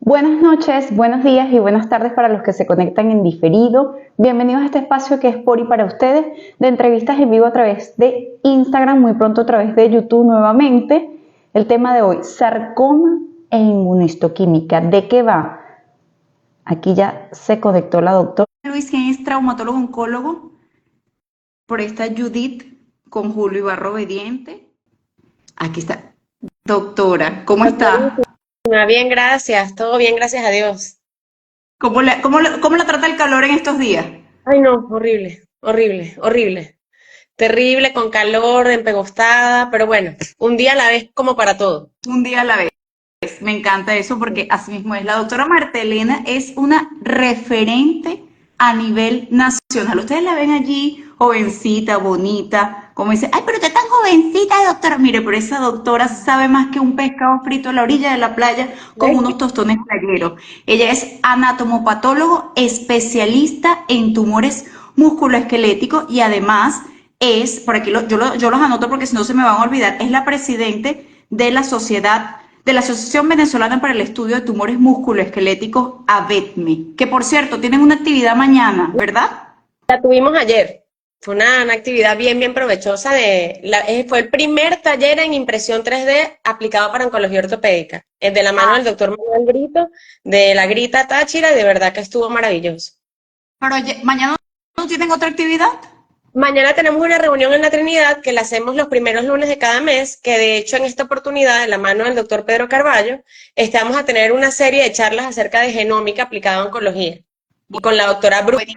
Buenas noches, buenos días y buenas tardes para los que se conectan en diferido. Bienvenidos a este espacio que es por y para ustedes, de entrevistas en vivo a través de Instagram, muy pronto a través de YouTube nuevamente. El tema de hoy, sarcoma e inmunohistoquímica. ¿De qué va? Aquí ya se conectó la doctora Luis, quien es traumatólogo oncólogo. Por esta Judith con Julio Ibarro Obediente. Aquí está. Doctora, ¿cómo está? Doctorísima, bien, gracias, todo bien, gracias a Dios. ¿Cómo la trata el calor en estos días? Ay, no, horrible, horrible, horrible. Terrible, con calor, empegostada, pero bueno, un día a la vez como para todo. Un día a la vez. Me encanta eso porque así mismo es. La doctora Marta Elena es una referente a nivel nacional. Ustedes la ven allí, jovencita, bonita, como dice, ay, pero usted tan jovencita, doctora. Mire, pero esa doctora sabe más que un pescado frito a la orilla de la playa con unos tostones playeros. Ella es anatomopatólogo, especialista en tumores musculoesqueléticos y además es, por aquí yo los anoto porque si no se me van a olvidar, es la presidente de la Asociación Venezolana para el Estudio de Tumores Musculoesqueléticos, AVETME, que por cierto tienen una actividad mañana, ¿verdad? La tuvimos ayer, fue una actividad bien provechosa fue el primer taller en impresión 3D aplicado para oncología ortopédica, de la mano del doctor Manuel Brito, de la Grita Táchira, y de verdad que estuvo maravilloso. Pero mañana no tienen otra actividad. Mañana tenemos una reunión en la Trinidad que la hacemos los primeros lunes de cada mes, que de hecho en esta oportunidad, de la mano del doctor Pedro Carballo, vamos a tener una serie de charlas acerca de genómica aplicada a oncología. Y con la doctora Bruni,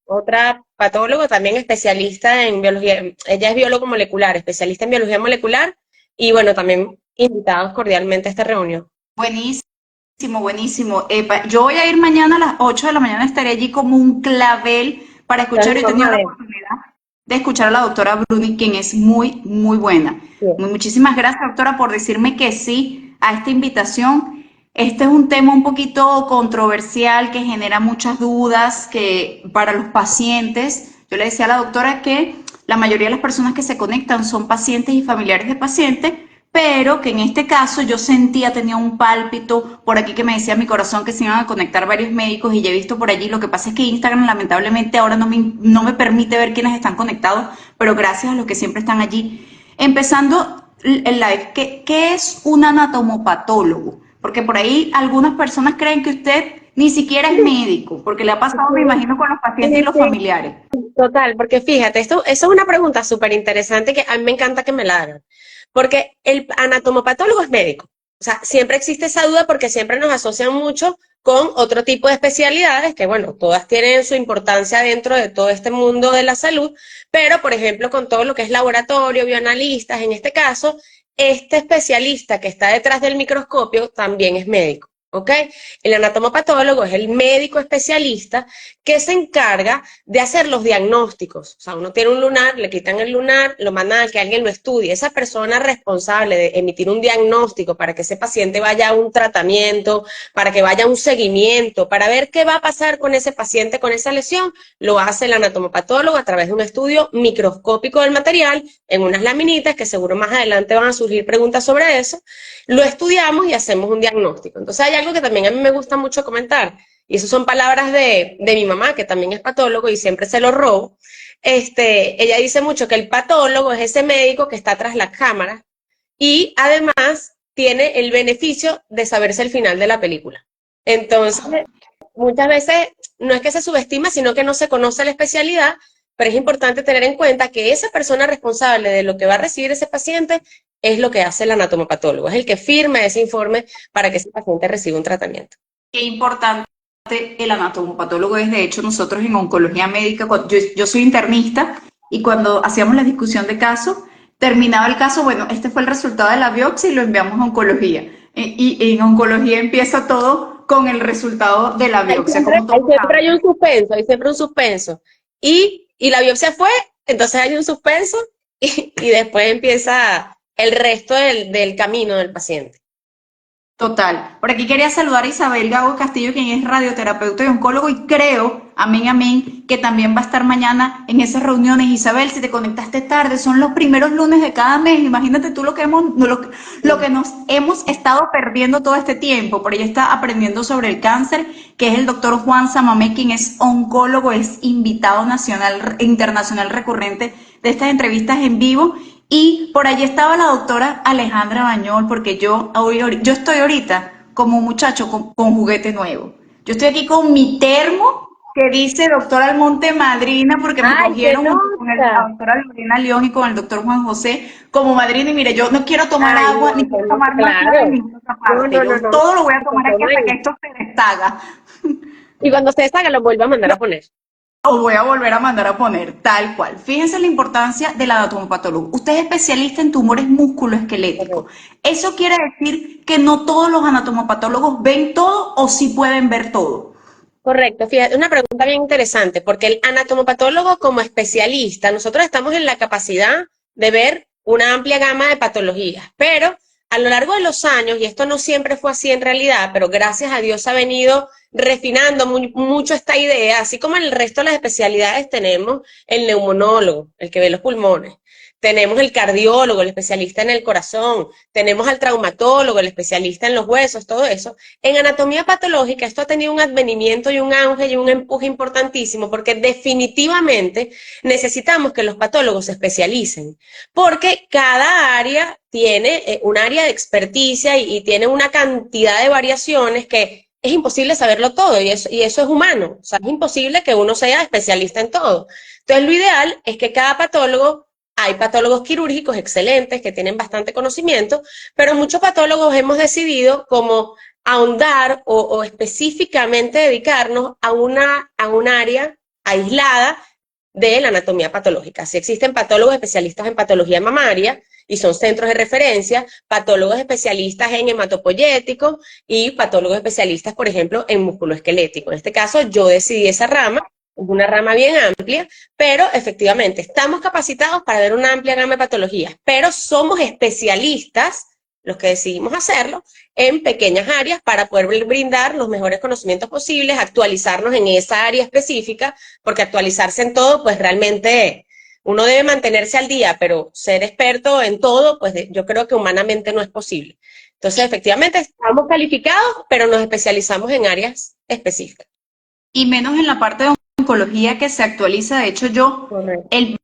otra patóloga también especialista en biología. Ella es biólogo molecular, especialista en biología molecular, y bueno, también invitados cordialmente a esta reunión. Buenísimo, buenísimo. Yo voy a ir mañana a las 8 de la mañana, estaré allí como un clavel para escuchar. Yo he Entonces vamos tenido a la ver. oportunidad de escuchar a la doctora Bruni, quien es muy, muy buena. Sí. Muchísimas gracias, doctora, por decirme que sí a esta invitación. Este es un tema un poquito controversial que genera muchas dudas que para los pacientes. Yo le decía a la doctora que la mayoría de las personas que se conectan son pacientes y familiares de pacientes, pero que en este caso yo sentía, tenía un pálpito por aquí que me decía mi corazón que se iban a conectar varios médicos y ya he visto por allí. Lo que pasa es que Instagram lamentablemente ahora no me permite ver quiénes están conectados, pero gracias a los que siempre están allí. Empezando el live, ¿qué es un anatomopatólogo? Porque por ahí algunas personas creen que usted ni siquiera es médico, porque le ha pasado, me imagino, con los pacientes y Sí, los sí, familiares. total, porque fíjate, eso es una pregunta súper interesante que a mí me encanta que me la hagan, porque el anatomopatólogo es médico. O sea, siempre existe esa duda porque siempre nos asocian mucho con otro tipo de especialidades que, bueno, todas tienen su importancia dentro de todo este mundo de la salud, pero, por ejemplo, con todo lo que es laboratorio, bioanalistas, en este caso, este especialista que está detrás del microscopio también es médico. ¿Ok? El anatomopatólogo es el médico especialista que se encarga de hacer los diagnósticos. O sea, uno tiene un lunar, le quitan el lunar, lo mandan a que alguien lo estudie. Esa persona responsable de emitir un diagnóstico para que ese paciente vaya a un tratamiento, para que vaya a un seguimiento, para ver qué va a pasar con ese paciente, con esa lesión, lo hace el anatomopatólogo a través de un estudio microscópico del material, en unas laminitas, que seguro más adelante van a surgir preguntas sobre eso. Lo estudiamos y hacemos un diagnóstico. Entonces hay algo que también a mí me gusta mucho comentar, y eso son palabras de mi mamá, que también es patólogo y siempre se lo robo. Ella dice mucho que el patólogo es ese médico que está tras la cámara y además tiene el beneficio de saberse el final de la película. Entonces, muchas veces no es que se subestima, sino que no se conoce la especialidad, pero es importante tener en cuenta que esa persona responsable de lo que va a recibir ese paciente es lo que hace el anatomopatólogo, es el que firma ese informe para que ese paciente reciba un tratamiento. Qué importante el anatomopatólogo es. De hecho, nosotros en oncología médica, yo soy internista y cuando hacíamos la discusión de caso, terminaba el caso, bueno, este fue el resultado de la biopsia y lo enviamos a oncología. Y en oncología empieza todo con el resultado de la biopsia, como todo Hay cambia. un suspenso, hay siempre un suspenso. Y la biopsia fue, entonces hay un suspenso y después empieza el resto del camino del paciente. Total. Por aquí quería saludar a Isabel Gago Castillo, quien es radioterapeuta y oncólogo, y creo, amén, que también va a estar mañana en esas reuniones. Isabel, si te conectaste tarde, son los primeros lunes de cada mes. Imagínate tú lo que nos hemos estado perdiendo todo este tiempo. Por ella está aprendiendo sobre el cáncer, que es el doctor Juan Samamé, quien es oncólogo, es invitado nacional, internacional recurrente de estas entrevistas en vivo. Y por allí estaba la doctora Alejandra Bañol, porque yo estoy ahorita como un muchacho con juguete nuevo. Yo estoy aquí con mi termo que dice doctora Almonte Madrina, porque me ¡Ay, qué cogieron junto con la nota! doctora Lorena León y con el doctor Juan José como madrina. Y mire, yo no quiero tomar Ay, agua, no, ni quiero no, tomar más nada en claro. ninguna otra No, parte. no, no, Yo no. todo lo voy a Se tomar aquí toma hasta que ahí. esto se deshaga. Y cuando se deshaga, lo vuelve a mandar a poner. Os voy a volver a mandar a poner tal cual. Fíjense la importancia del anatomopatólogo. Usted es especialista en tumores musculoesqueléticos. Correcto. ¿Eso quiere decir que no todos los anatomopatólogos ven todo o sí pueden ver todo? Correcto, fíjate, una pregunta bien interesante, porque el anatomopatólogo como especialista, nosotros estamos en la capacidad de ver una amplia gama de patologías, pero a lo largo de los años, y esto no siempre fue así en realidad, pero gracias a Dios ha venido refinando mucho esta idea, así como en el resto de las especialidades tenemos el neumonólogo, el que ve los pulmones, tenemos el cardiólogo, el especialista en el corazón, tenemos al traumatólogo, el especialista en los huesos, todo eso. En anatomía patológica esto ha tenido un advenimiento y un auge y un empuje importantísimo porque definitivamente necesitamos que los patólogos se especialicen, porque cada área tiene un área de experticia y tiene una cantidad de variaciones que es imposible saberlo todo y eso es humano, o sea, es imposible que uno sea especialista en todo. Entonces lo ideal es que cada patólogo, hay patólogos quirúrgicos excelentes que tienen bastante conocimiento, pero muchos patólogos hemos decidido como ahondar o específicamente dedicarnos a un área aislada de la anatomía patológica. Si existen patólogos especialistas en patología mamaria y son centros de referencia, patólogos especialistas en hematopoyético y patólogos especialistas, por ejemplo, en musculoesquelético. En este caso, yo decidí esa rama, es una rama bien amplia, pero efectivamente estamos capacitados para ver una amplia gama de patologías, pero somos especialistas, los que decidimos hacerlo, en pequeñas áreas para poder brindar los mejores conocimientos posibles, actualizarnos en esa área específica, porque actualizarse en todo, pues realmente uno debe mantenerse al día, pero ser experto en todo, pues yo creo que humanamente no es posible. Entonces, efectivamente, estamos calificados, pero nos especializamos en áreas específicas. Y menos en la parte de oncología que se actualiza. De hecho, yo Correcto. el,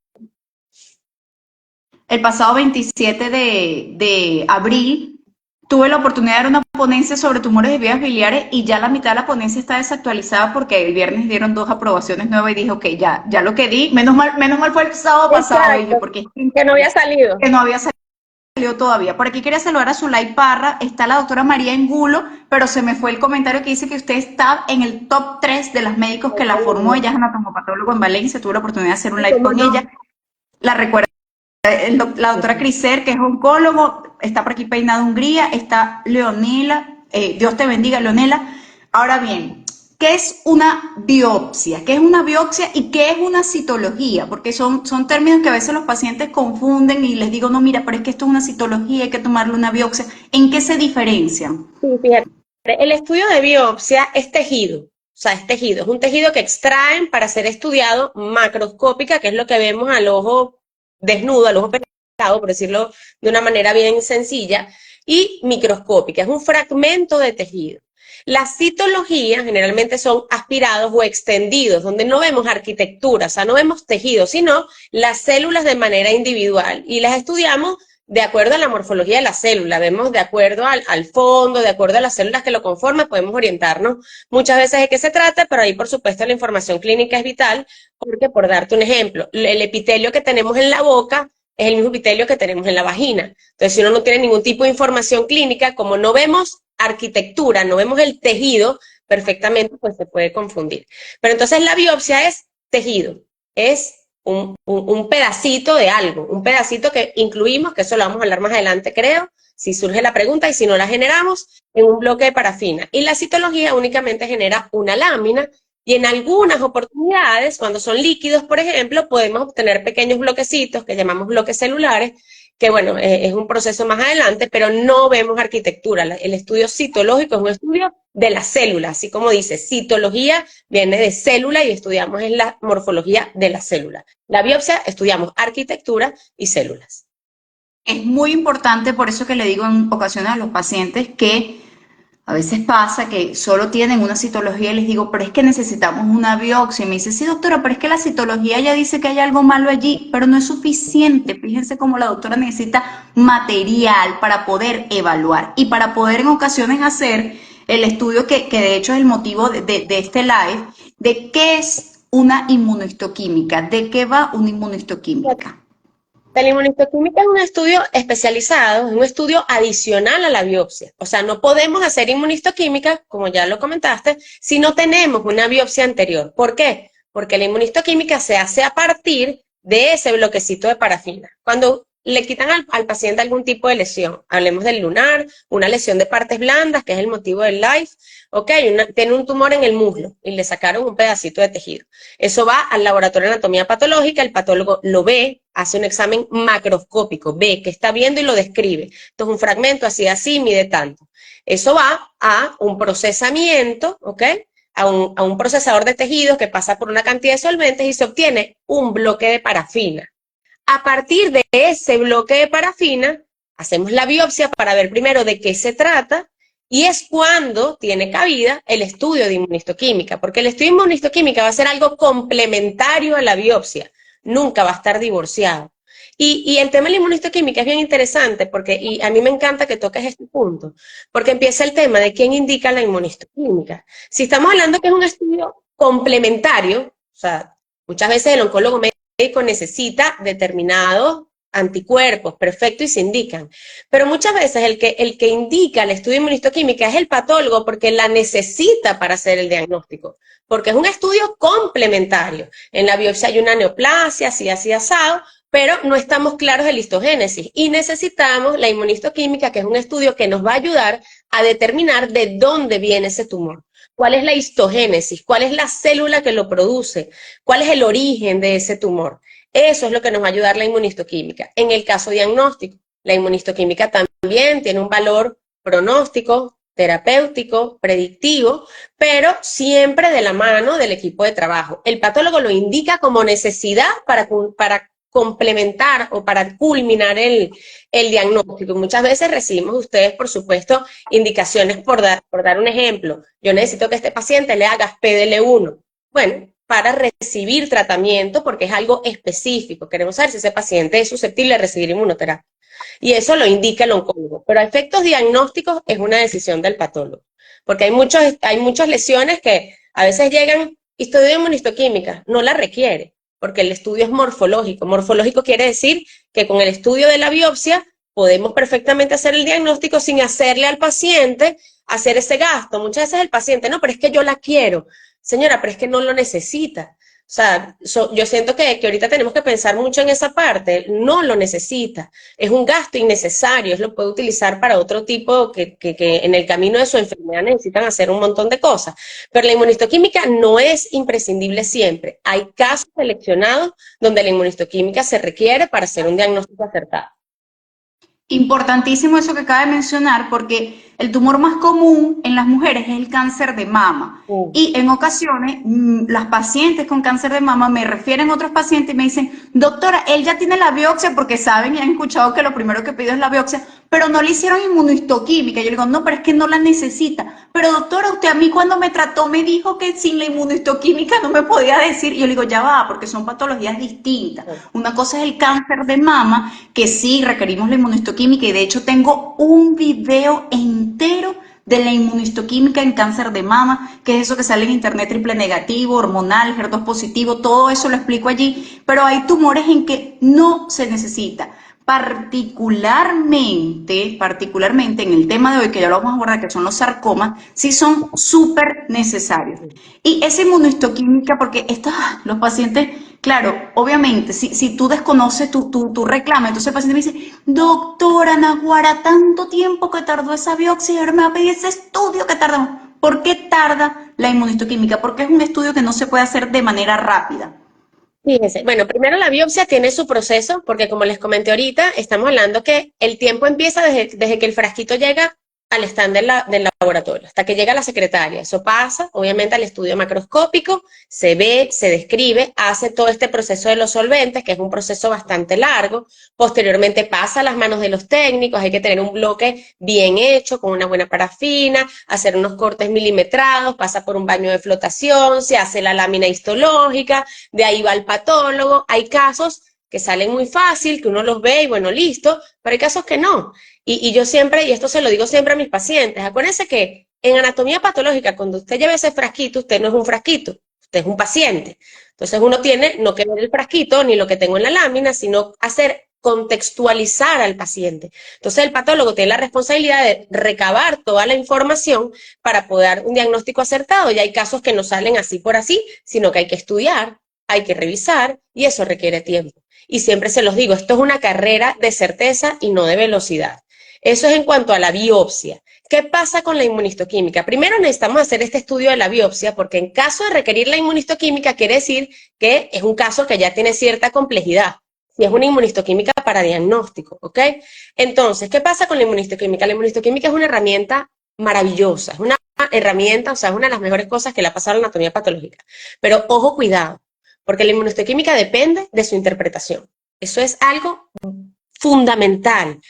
el pasado 27 de abril tuve la oportunidad de dar una ponencia sobre tumores de vías biliares y ya la mitad de la ponencia está desactualizada porque el viernes dieron 2 aprobaciones nuevas y dije, ok, ya lo que di, menos mal fue el sábado pasado, dije, Exacto, porque es que no había salido. que no había salido todavía. Por aquí quería saludar a Zulay Parra, está la doctora María Angulo, pero se me fue el comentario que dice que usted está en el top 3 de las médicos que la formó, ella es anatomopatólogo en Valencia, tuve la oportunidad de hacer un Ay, live ¿cómo con ella, no? la recuerda la doctora Criser, que es oncólogo, está por aquí Peinada Hungría, está Leonela, Dios te bendiga, Leonela. Ahora bien, ¿qué es una biopsia? ¿Qué es una biopsia y qué es una citología? Porque son términos que a veces los pacientes confunden y les digo, no, mira, pero es que esto es una citología, hay que tomarle una biopsia. ¿En qué se diferencian? Sí, fíjate, el estudio de biopsia es tejido, o sea, es tejido, es un tejido que extraen para ser estudiado macroscópica, que es lo que vemos al ojo desnudo, al ojo pelado, por decirlo de una manera bien sencilla, y microscópica, es un fragmento de tejido. Las citologías generalmente son aspirados o extendidos, donde no vemos arquitectura, o sea, no vemos tejido, sino las células de manera individual y las estudiamos de acuerdo a la morfología de la célula, vemos de acuerdo al fondo, de acuerdo a las células que lo conforman, podemos orientarnos muchas veces de qué se trata, pero ahí por supuesto la información clínica es vital, porque por darte un ejemplo, el epitelio que tenemos en la boca es el mismo epitelio que tenemos en la vagina. Entonces, si uno no tiene ningún tipo de información clínica, como no vemos arquitectura, no vemos el tejido perfectamente, pues se puede confundir. Pero entonces la biopsia es tejido, es un pedacito de algo, un pedacito que incluimos, que eso lo vamos a hablar más adelante, creo, si surge la pregunta y si no la generamos, en un bloque de parafina. Y la citología únicamente genera una lámina y en algunas oportunidades, cuando son líquidos, por ejemplo, podemos obtener pequeños bloquecitos que llamamos bloques celulares, que bueno, es un proceso más adelante, pero no vemos arquitectura. El estudio citológico es un estudio de la célula, así como dice, citología viene de célula y estudiamos en la morfología de la célula. La biopsia estudiamos arquitectura y células. Es muy importante, por eso que le digo en ocasiones a los pacientes que a veces pasa que solo tienen una citología y les digo, pero es que necesitamos una biopsia. Y me dice, sí, doctora, pero es que la citología ya dice que hay algo malo allí, pero no es suficiente. Fíjense cómo la doctora necesita material para poder evaluar y para poder en ocasiones hacer el estudio que de hecho es el motivo de este live, de qué es una inmunohistoquímica, de qué va una inmunohistoquímica. La inmunistoquímica es un estudio especializado, es un estudio adicional a la biopsia. O sea, no podemos hacer inmunistoquímica, como ya lo comentaste, si no tenemos una biopsia anterior. ¿Por qué? Porque la inmunistoquímica se hace a partir de ese bloquecito de parafina. Cuando le quitan al paciente algún tipo de lesión, hablemos del lunar, una lesión de partes blandas, que es el motivo del live, ok, tiene un tumor en el muslo y le sacaron un pedacito de tejido. Eso va al laboratorio de anatomía patológica, el patólogo lo ve, hace un examen macroscópico, ve que está viendo y lo describe. Esto es un fragmento así, mide tanto. Eso va a un procesamiento, ¿ok? A un procesador de tejidos que pasa por una cantidad de solventes y se obtiene un bloque de parafina. A partir de ese bloque de parafina, hacemos la biopsia para ver primero de qué se trata y es cuando tiene cabida el estudio de inmunistoquímica, porque el estudio de inmunistoquímica va a ser algo complementario a la biopsia, nunca va a estar divorciado. Y el tema de la inmunistoquímica es bien interesante porque, y a mí me encanta que toques este punto, porque empieza el tema de quién indica la inmunistoquímica. Si estamos hablando que es un estudio complementario, o sea, muchas veces el oncólogo médico necesita determinados anticuerpos, perfecto, y se indican. Pero muchas veces el que indica el estudio de inmunistoquímica es el patólogo porque la necesita para hacer el diagnóstico, porque es un estudio complementario. En la biopsia hay una neoplasia, así asado, pero no estamos claros de la histogénesis y necesitamos la inmunistoquímica, que es un estudio que nos va a ayudar a determinar de dónde viene ese tumor. ¿Cuál es la histogénesis? ¿Cuál es la célula que lo produce? ¿Cuál es el origen de ese tumor? Eso es lo que nos va a ayudar la inmunistoquímica. En el caso diagnóstico, la inmunistoquímica también tiene un valor pronóstico, terapéutico, predictivo, pero siempre de la mano del equipo de trabajo. El patólogo lo indica como necesidad para complementar o para culminar el diagnóstico. Muchas veces recibimos ustedes, por supuesto, indicaciones por dar un ejemplo. Yo necesito que este paciente le haga PDL1. Bueno, para recibir tratamiento porque es algo específico. Queremos saber si ese paciente es susceptible a recibir inmunoterapia. Y eso lo indica el oncólogo. Pero a efectos diagnósticos es una decisión del patólogo. Porque hay muchas lesiones que a veces llegan, estudio de inmunistoquímica, no la requiere, porque el estudio es morfológico. Morfológico quiere decir que con el estudio de la biopsia podemos perfectamente hacer el diagnóstico sin hacerle al paciente hacer ese gasto. Muchas veces el paciente, no, pero es que yo la quiero. Señora, pero es que no lo necesita. O sea, yo siento que ahorita tenemos que pensar mucho en esa parte. No lo necesita. Es un gasto innecesario. Lo puede utilizar para otro tipo que en el camino de su enfermedad necesitan hacer un montón de cosas. Pero la inmunistoquímica no es imprescindible siempre. Hay casos seleccionados donde la inmunistoquímica se requiere para hacer un diagnóstico acertado. Importantísimo eso que acaba de mencionar, porque el tumor más común en las mujeres es el cáncer de mama. Y en ocasiones, las pacientes con cáncer de mama me refieren a otros pacientes y me dicen, doctora, él ya tiene la biopsia porque saben y han escuchado que lo primero que pido es la biopsia, pero no le hicieron inmunistoquímica. Yo le digo, no, pero es que no la necesita. Pero doctora, usted a mí cuando me trató me dijo que sin la inmunistoquímica no me podía decir. Y yo le digo, ya va, porque son patologías distintas. Una cosa es el cáncer de mama, que sí requerimos la inmunistoquímica, y de hecho tengo un video entero de la inmunistoquímica en cáncer de mama, que es eso que sale en internet, triple negativo, hormonal, HER2 positivo, todo eso lo explico allí, pero hay tumores en que no se necesita. Particularmente en el tema de hoy, que ya lo vamos a abordar, que son los sarcomas, sí son súper necesarios. Y esa inmunistoquímica, porque los pacientes, claro, obviamente, si tú desconoces tu reclamo, entonces el paciente me dice, doctora Naguara, tanto tiempo que tardó esa biopsia y ahora me va a pedir ese estudio que tardamos. ¿Por qué tarda la inmunistoquímica? Porque es un estudio que no se puede hacer de manera rápida. Fíjense, bueno, primero la biopsia tiene su proceso, porque como les comenté ahorita, estamos hablando que el tiempo empieza desde que el frasquito llega al stand del laboratorio, hasta que llega la secretaria. Eso pasa, obviamente, al estudio macroscópico, se ve, se describe, hace todo este proceso de los solventes, que es un proceso bastante largo. Posteriormente pasa a las manos de los técnicos, hay que tener un bloque bien hecho, con una buena parafina, hacer unos cortes milimetrados, pasa por un baño de flotación, se hace la lámina histológica, de ahí va el patólogo. Hay casos que salen muy fácil, que uno los ve y bueno, listo, pero hay casos que no. Y yo siempre, y esto se lo digo siempre a mis pacientes, acuérdense que en anatomía patológica, cuando usted lleva ese frasquito, usted no es un frasquito, usted es un paciente. Entonces uno tiene no que ver el frasquito ni lo que tengo en la lámina, sino hacer contextualizar al paciente. Entonces el patólogo tiene la responsabilidad de recabar toda la información para poder dar un diagnóstico acertado. Y hay casos que no salen así por así, sino que hay que estudiar, hay que revisar y eso requiere tiempo. Y siempre se los digo, esto es una carrera de certeza y no de velocidad. Eso es en cuanto a la biopsia. ¿Qué pasa con la inmunistoquímica? Primero necesitamos hacer este estudio de la biopsia porque en caso de requerir la inmunistoquímica quiere decir que es un caso que ya tiene cierta complejidad. Si es una inmunistoquímica para diagnóstico, ¿ok? Entonces, ¿qué pasa con la inmunistoquímica? La inmunistoquímica es una herramienta maravillosa, es una herramienta, o sea, es una de las mejores cosas que le ha pasado a la anatomía patológica. Pero ojo, cuidado, porque la inmunistoquímica depende de su interpretación. Eso es algo fundamental.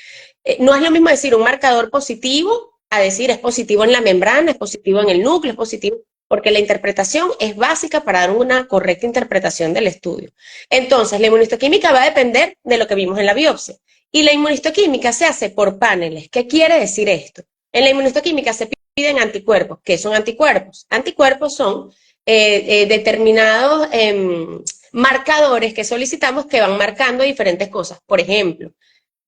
No es lo mismo decir un marcador positivo a decir es positivo en la membrana, es positivo en el núcleo, es positivo, porque la interpretación es básica para dar una correcta interpretación del estudio. Entonces, la inmunistoquímica va a depender de lo que vimos en la biopsia. Y la inmunistoquímica se hace por paneles. ¿Qué quiere decir esto? En la inmunistoquímica se piden anticuerpos. ¿Qué son anticuerpos? Anticuerpos son determinados marcadores que solicitamos que van marcando diferentes cosas. Por ejemplo,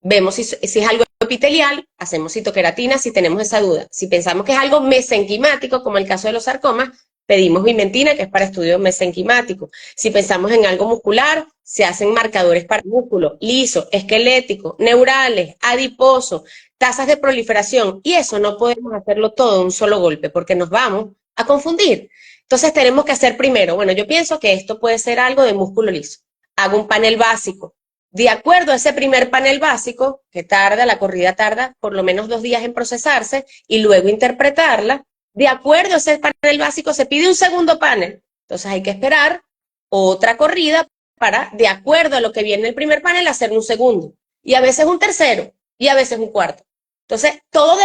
vemos si es algo epitelial, hacemos citoqueratina si tenemos esa duda. Si pensamos que es algo mesenquimático, como el caso de los sarcomas, pedimos vimentina, que es para estudio mesenquimático. Si pensamos en algo muscular, se hacen marcadores para músculo, liso, esquelético, neurales, adiposo, tasas de proliferación. Y eso no podemos hacerlo todo de un solo golpe, porque nos vamos a confundir. Entonces tenemos que hacer primero, bueno, yo pienso que esto puede ser algo de músculo liso. Hago un panel básico. De acuerdo a ese primer panel básico, que tarda, la corrida tarda por lo menos 2 días en procesarse y luego interpretarla, de acuerdo a ese panel básico se pide un segundo panel. Entonces hay que esperar otra corrida para, de acuerdo a lo que viene en el primer panel, hacer un segundo. Y a veces un tercero y a veces un cuarto. Entonces todo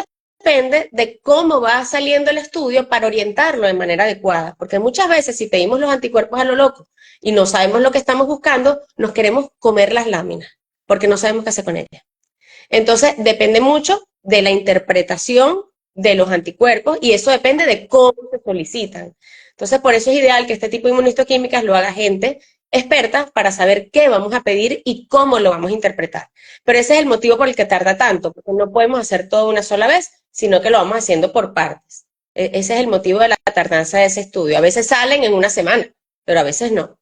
depende de cómo va saliendo el estudio para orientarlo de manera adecuada. Porque muchas veces si pedimos los anticuerpos a lo loco, y no sabemos lo que estamos buscando, nos queremos comer las láminas, porque no sabemos qué hacer con ellas. Entonces, depende mucho de la interpretación de los anticuerpos y eso depende de cómo se solicitan. Entonces, por eso es ideal que este tipo de inmunistoquímicas lo haga gente experta para saber qué vamos a pedir y cómo lo vamos a interpretar. Pero ese es el motivo por el que tarda tanto, porque no podemos hacer todo una sola vez, sino que lo vamos haciendo por partes. Ese es el motivo de la tardanza de ese estudio. A veces salen en una semana, pero a veces no.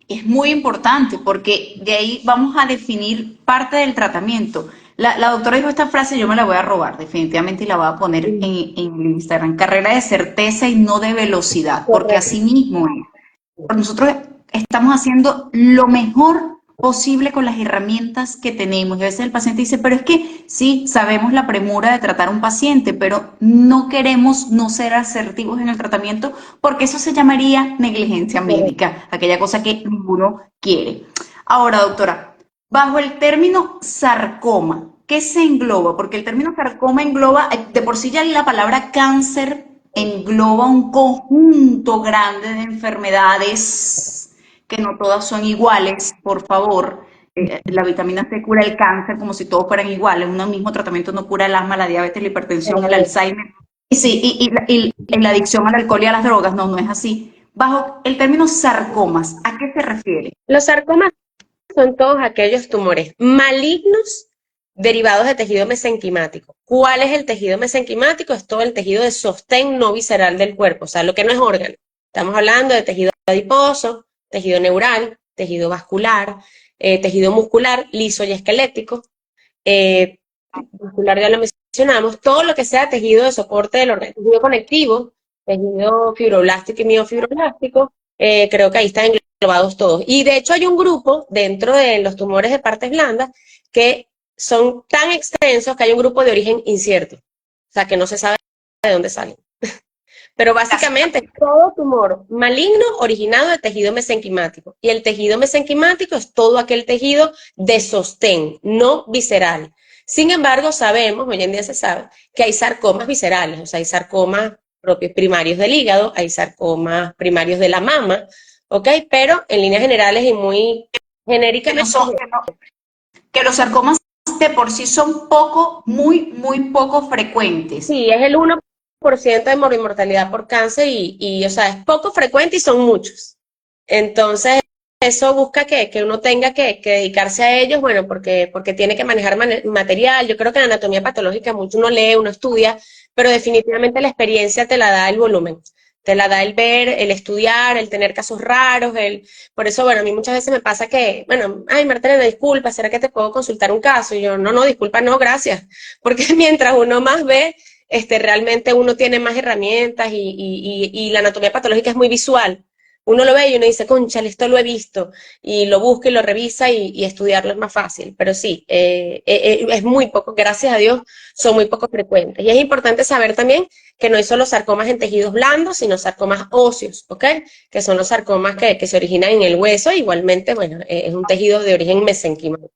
Es muy importante porque de ahí vamos a definir parte del tratamiento. La doctora dijo esta frase, yo me la voy a robar definitivamente y la voy a poner en Instagram. Carrera de certeza y no de velocidad, porque así mismo es. Nosotros estamos haciendo lo mejor posible con las herramientas que tenemos. Y a veces el paciente dice, pero es que sí, sabemos la premura de tratar a un paciente, pero no queremos no ser asertivos en el tratamiento porque eso se llamaría negligencia médica, aquella cosa que ninguno quiere. Ahora, doctora, bajo el término sarcoma, ¿qué se engloba? Porque el término sarcoma engloba, de por sí ya la palabra cáncer engloba un conjunto grande de enfermedades que no todas son iguales, por favor. La vitamina C cura el cáncer como si todos fueran iguales. Un mismo tratamiento no cura el asma, la diabetes, la hipertensión, el Alzheimer. Y sí, y la adicción al alcohol y a las drogas, no, no es así. Bajo el término sarcomas, ¿a qué se refiere? Los sarcomas son todos aquellos tumores malignos derivados de tejido mesenquimático. ¿Cuál es el tejido mesenquimático? Es todo el tejido de sostén no visceral del cuerpo, o sea, lo que no es órgano. Estamos hablando de tejido adiposo, tejido neural, tejido vascular, tejido muscular, liso y esquelético, muscular ya lo mencionamos, todo lo que sea tejido de soporte del órgano, tejido conectivo, tejido fibroblástico y miofibroblástico, creo que ahí está englobados todos. Y de hecho hay un grupo dentro de los tumores de partes blandas que son tan extensos que hay un grupo de origen incierto, o sea, que no se sabe de dónde salen. Pero básicamente todo tumor maligno originado de tejido mesenquimático. Y el tejido mesenquimático es todo aquel tejido de sostén, no visceral. Sin embargo, sabemos, hoy en día se sabe, que hay sarcomas viscerales, o sea, hay sarcomas propios primarios del hígado, hay sarcomas primarios de la mama, ¿ok? Pero en líneas generales y muy Que no genéricamente, son, que los sarcomas de por sí son muy poco frecuentes. sí, es el 1% de mortalidad por cáncer o sea, es poco frecuente y son muchos. Entonces, eso busca que uno tenga que dedicarse a ellos, bueno, porque tiene que manejar material. Yo creo que en anatomía patológica mucho uno lee, uno estudia, pero definitivamente la experiencia te la da el volumen. Te la da el ver, el estudiar, el tener casos raros, por eso, bueno, a mí muchas veces me pasa que, bueno, ay, Marta, disculpa, ¿será que te puedo consultar un caso? Y yo, no, disculpa, no, gracias. Porque mientras uno más ve, realmente uno tiene más herramientas y la anatomía patológica es muy visual. Uno lo ve y uno dice, cónchale, esto lo he visto, y lo busca y lo revisa y estudiarlo es más fácil. Pero sí, es muy poco, gracias a Dios, son muy poco frecuentes. Y es importante saber también que no hay solo sarcomas en tejidos blandos, sino sarcomas óseos, ¿ok? Que son los sarcomas que se originan en el hueso. Igualmente, bueno, es un tejido de origen mesenquimal.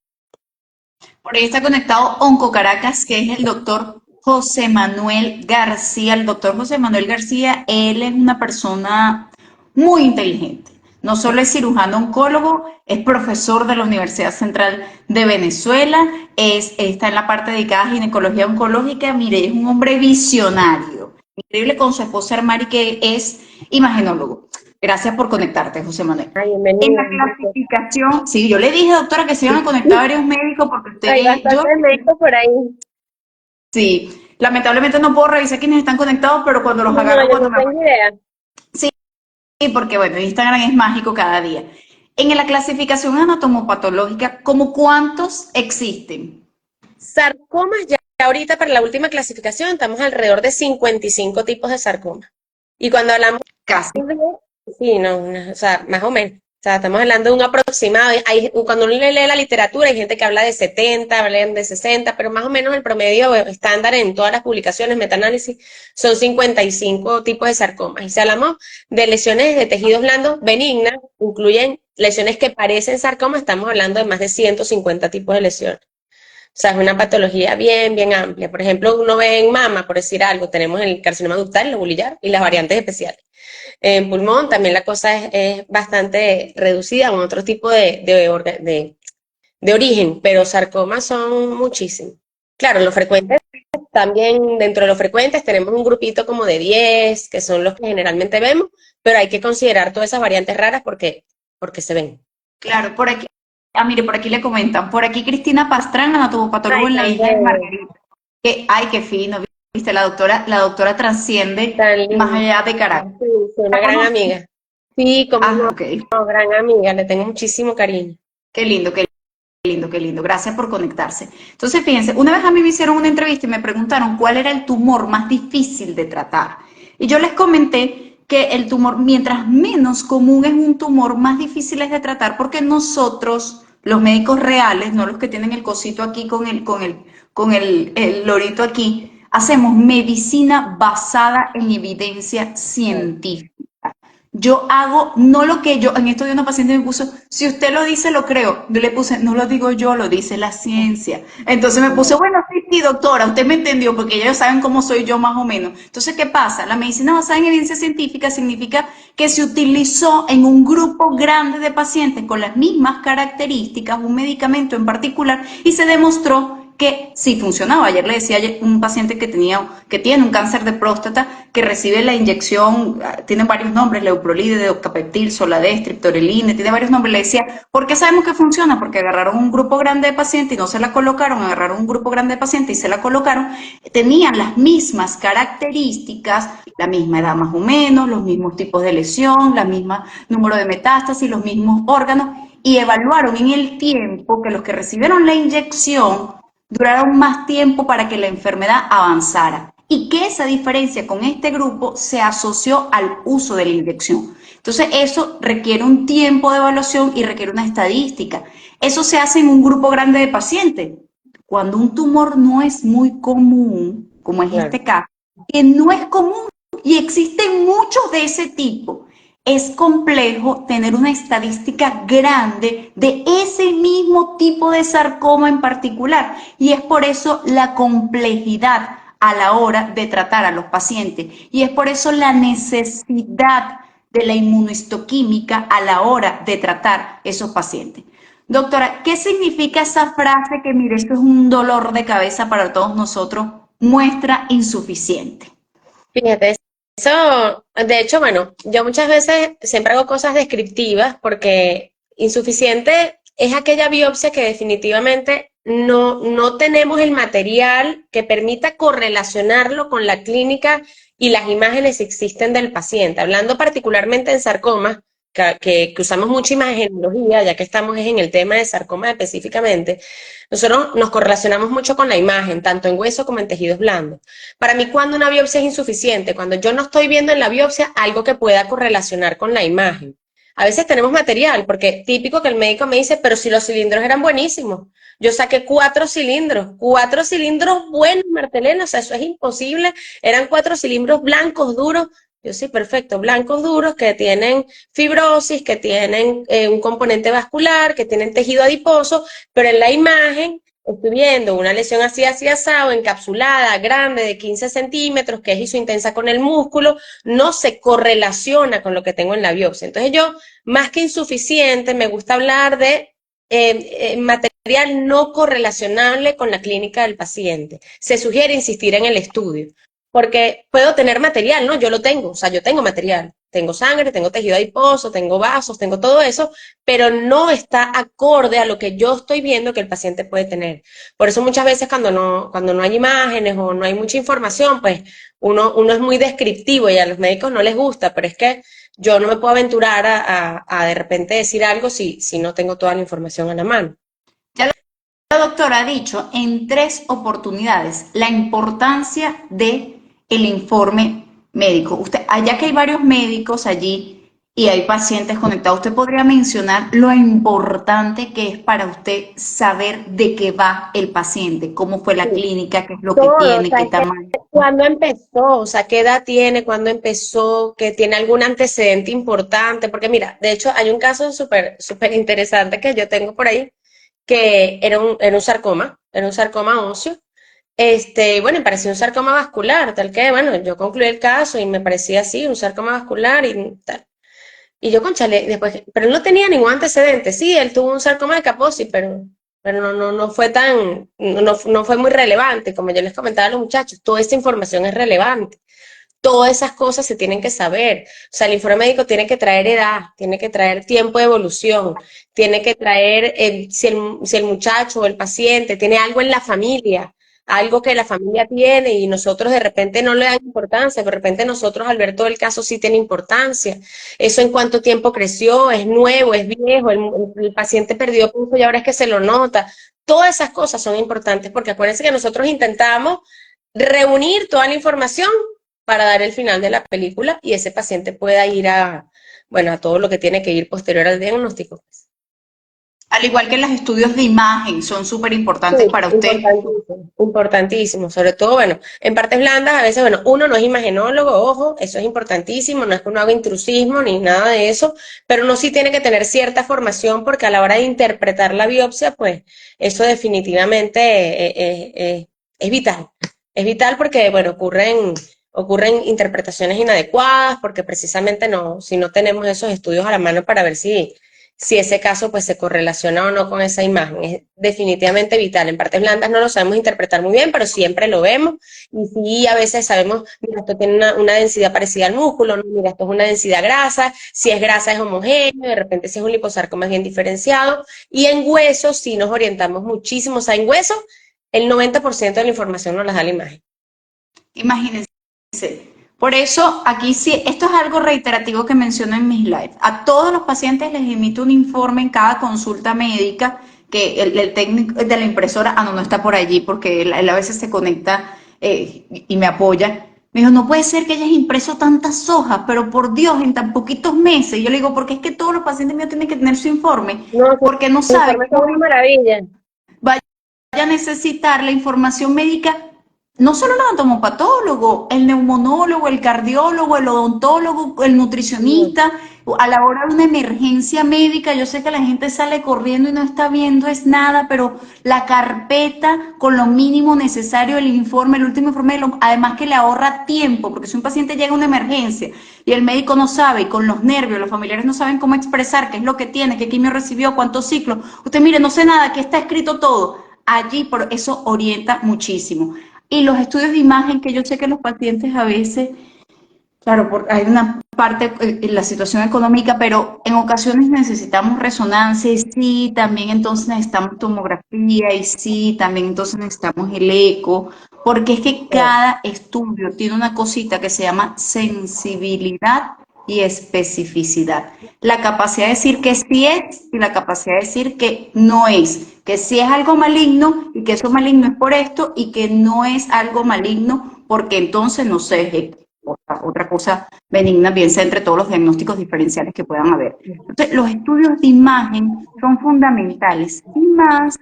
Por ahí está conectado Onco Caracas, que es el doctor José Manuel García. El doctor José Manuel García, él es una persona muy inteligente. No solo es cirujano oncólogo, es profesor de la Universidad Central de Venezuela, está en la parte dedicada a ginecología oncológica. Mire, es un hombre visionario. Increíble con su esposa Armari, que es imagenólogo. Gracias por conectarte, José Manuel. Ay, En la bienvenido. clasificación, sí, yo le dije, doctora, que se iban a conectar varios médicos porque Hay yo, bastantes médicos por ahí. sí, lamentablemente no puedo revisar quiénes están conectados, pero cuando los No, agarro, yo cuando no me tengo idea. sí, porque bueno, Instagram es mágico cada día. En la clasificación anatomopatológica, ¿cómo cuántos existen? Sarcomas, ya ahorita para la última clasificación estamos alrededor de 55 tipos de sarcoma. Y cuando hablamos Casi. de, sí, no, o sea, más o menos. O sea, estamos hablando de un aproximado. Cuando uno lee la literatura, hay gente que habla de 70, hablan de 60, pero más o menos el promedio estándar en todas las publicaciones, metaanálisis, son 55 tipos de sarcomas. Y si hablamos de lesiones de tejidos blandos benignas, incluyen lesiones que parecen sarcoma, estamos hablando de más de 150 tipos de lesiones. O sea, es una patología bien amplia. Por ejemplo, uno ve en mama, por decir algo, tenemos el carcinoma ductal, el lobulillar y las variantes especiales. En pulmón también la cosa es bastante reducida con otro tipo de origen, pero sarcomas son muchísimos. Claro, los frecuentes, también dentro de los frecuentes tenemos un grupito como de 10, que son los que generalmente vemos, pero hay que considerar todas esas variantes raras porque se ven. Claro, por aquí, mire, por aquí le comentan, por aquí Cristina Pastrán, anatomopatólogo Ay, en la tan isla de bello, Margarita. Que, ay, qué fino, viste, la doctora trasciende tan más lindo. allá de carácter. Sí, sí, una ¿La gran conoces? amiga. Sí, como Ah, no, ok. gran amiga, le tengo muchísimo cariño. Qué lindo, qué lindo, qué lindo. Gracias por conectarse. Entonces, fíjense, una vez a mí me hicieron una entrevista y me preguntaron cuál era el tumor más difícil de tratar. Y yo les comenté que el tumor, mientras menos común es un tumor, más difícil es de tratar porque nosotros, los médicos reales, no los que tienen el cosito aquí con el lorito aquí, hacemos medicina basada en evidencia científica. Yo hago, no lo que yo, en esto de una paciente me puso, si usted lo dice, lo creo. Yo le puse, no lo digo yo, lo dice la ciencia. Entonces me puse, bueno, sí, doctora, usted me entendió, porque ellos saben cómo soy yo más o menos. Entonces, ¿qué pasa? La medicina basada en evidencia científica significa que se utilizó en un grupo grande de pacientes con las mismas características, un medicamento en particular, y se demostró que sí funcionaba. Ayer le decía a un paciente que tiene un cáncer de próstata, que recibe la inyección, tiene varios nombres, leuprolide, deocapeptil, Soladex, triptoreline, tiene varios nombres. Le decía, ¿por qué sabemos que funciona? Porque agarraron un grupo grande de pacientes y no se la colocaron, agarraron un grupo grande de pacientes y se la colocaron, tenían las mismas características, la misma edad más o menos, los mismos tipos de lesión, la misma número de metástasis, los mismos órganos, y evaluaron en el tiempo que los que recibieron la inyección duraron más tiempo para que la enfermedad avanzara. y que esa diferencia con este grupo se asoció al uso de la inyección. Entonces, eso requiere un tiempo de evaluación y requiere una estadística. Eso se hace en un grupo grande de pacientes. Cuando un tumor no es muy común, como es Claro. este caso, que no es común y existen muchos de ese tipo, es complejo tener una estadística grande de ese mismo tipo de sarcoma en particular. Y es por eso la complejidad a la hora de tratar a los pacientes. Y es por eso la necesidad de la inmunohistoquímica a la hora de tratar esos pacientes. Doctora, ¿qué significa esa frase que, mire, esto es un dolor de cabeza para todos nosotros? Muestra insuficiente. Fíjate, eso, de hecho, bueno, yo muchas veces siempre hago cosas descriptivas porque insuficiente es aquella biopsia que definitivamente no tenemos el material que permita correlacionarlo con la clínica y las imágenes que existen del paciente. Hablando particularmente en sarcomas, que usamos mucha imagenología, ya que estamos en el tema de sarcoma específicamente, nosotros nos correlacionamos mucho con la imagen, tanto en hueso como en tejidos blandos. Para mí, cuando una biopsia es insuficiente, cuando yo no estoy viendo en la biopsia algo que pueda correlacionar con la imagen. A veces tenemos material, porque típico que el médico me dice, pero si los cilindros eran buenísimos. Yo saqué cuatro cilindros buenos, Martelena, o sea, eso es imposible. Eran 4 cilindros blancos, duros. Yo sí, perfecto, blancos duros que tienen fibrosis, que tienen un componente vascular, que tienen tejido adiposo, pero en la imagen estoy viendo una lesión así asado, encapsulada, grande, de 15 centímetros, que es isointensa con el músculo, no se correlaciona con lo que tengo en la biopsia. Entonces yo, más que insuficiente, me gusta hablar de material no correlacionable con la clínica del paciente. Se sugiere insistir en el estudio, porque puedo tener material, ¿no? Yo lo tengo, o sea, yo tengo material. Tengo sangre, tengo tejido adiposo, tengo vasos, tengo todo eso, pero no está acorde a lo que yo estoy viendo que el paciente puede tener. Por eso muchas veces cuando no hay imágenes o no hay mucha información, pues uno es muy descriptivo y a los médicos no les gusta, pero es que yo no me puedo aventurar a de repente decir algo si no tengo toda la información a la mano. Ya la doctora ha dicho en 3 oportunidades la importancia de el informe médico. Usted, allá que hay varios médicos allí y hay pacientes conectados, usted podría mencionar lo importante que es para usted saber de qué va el paciente, cómo fue la Sí. clínica, qué es lo que Todo, o tiene, sea, qué es que tamaño. cuándo empezó, o sea, qué edad tiene, cuándo empezó, que tiene algún antecedente importante, porque mira, de hecho hay un caso súper interesante que yo tengo por ahí, que era un sarcoma óseo, bueno, me parecía un sarcoma vascular, tal que, bueno, yo concluí el caso y me parecía así, un sarcoma vascular y tal. Y yo, conchale, después, pero él no tenía ningún antecedente. Sí, él tuvo un sarcoma de Kaposi, pero no fue no fue muy relevante. Como yo les comentaba a los muchachos, toda esta información es relevante. Todas esas cosas se tienen que saber. O sea, el informe médico tiene que traer edad, tiene que traer tiempo de evolución, tiene que traer si el muchacho o el paciente tiene algo en la familia, algo que la familia tiene y nosotros de repente no le dan importancia, de repente nosotros al ver todo el caso sí tiene importancia. Eso en cuánto tiempo creció, es nuevo, es viejo, el paciente perdió peso y ahora es que se lo nota. Todas esas cosas son importantes porque acuérdense que nosotros intentamos reunir toda la información para dar el final de la película y ese paciente pueda ir bueno, a todo lo que tiene que ir posterior al diagnóstico. Al igual que los estudios de imagen son súper Sí, importantes para usted. importantísimo, importantísimo, sobre todo, bueno, en partes blandas a veces, bueno, uno no es imagenólogo, ojo, eso es importantísimo, no es que uno haga intrusismo ni nada de eso, pero uno sí tiene que tener cierta formación porque a la hora de interpretar la biopsia, pues eso definitivamente es vital porque, bueno, ocurren interpretaciones inadecuadas porque precisamente si no tenemos esos estudios a la mano para ver si ese caso pues se correlaciona o no con esa imagen. Es definitivamente vital. En partes blandas no lo sabemos interpretar muy bien, pero siempre lo vemos. Y sí, a veces sabemos, mira, esto tiene una densidad parecida al músculo, no, mira, esto es una densidad grasa, si es grasa es homogéneo, de repente si es un liposarcoma es bien diferenciado. Y en hueso sí nos orientamos muchísimo. O sea, en hueso el 90% de la información nos la da la imagen. Imagínense. Por eso, aquí sí, esto es algo reiterativo que menciono en mis lives. A todos los pacientes les emito un informe en cada consulta médica que el técnico de la impresora, no está por allí porque él a veces se conecta y me apoya, me dijo, no puede ser que hayas impreso tantas hojas, pero por Dios, en tan poquitos meses. Y yo le digo, porque es que todos los pacientes míos tienen que tener su informe, No, porque no sus saben informes son cómo una maravilla. vaya a necesitar la información médica, no solo el anatomopatólogo, el neumonólogo, el cardiólogo, el odontólogo, el nutricionista, a la hora de una emergencia médica. Yo sé que la gente sale corriendo y no está viendo es nada, pero la carpeta con lo mínimo necesario, el informe, el último informe, además que le ahorra tiempo, porque si un paciente llega a una emergencia y el médico no sabe, y con los nervios, los familiares no saben cómo expresar qué es lo que tiene, qué quimio recibió, cuántos ciclos, usted mire, no sé nada, aquí está escrito todo. Allí por eso orienta muchísimo. Y los estudios de imagen, que yo sé que los pacientes a veces, claro, hay una parte en la situación económica, pero en ocasiones necesitamos resonancia y sí, también entonces necesitamos tomografía y sí, también entonces necesitamos el eco, porque es que cada estudio tiene una cosita que se llama sensibilidad y especificidad. La capacidad de decir que sí es y la capacidad de decir que no es, que sí es algo maligno y que eso maligno es por esto y que no es algo maligno porque entonces no sé, otra cosa benigna, bien sea entre todos los diagnósticos diferenciales que puedan haber. Entonces, los estudios de imagen son fundamentales y más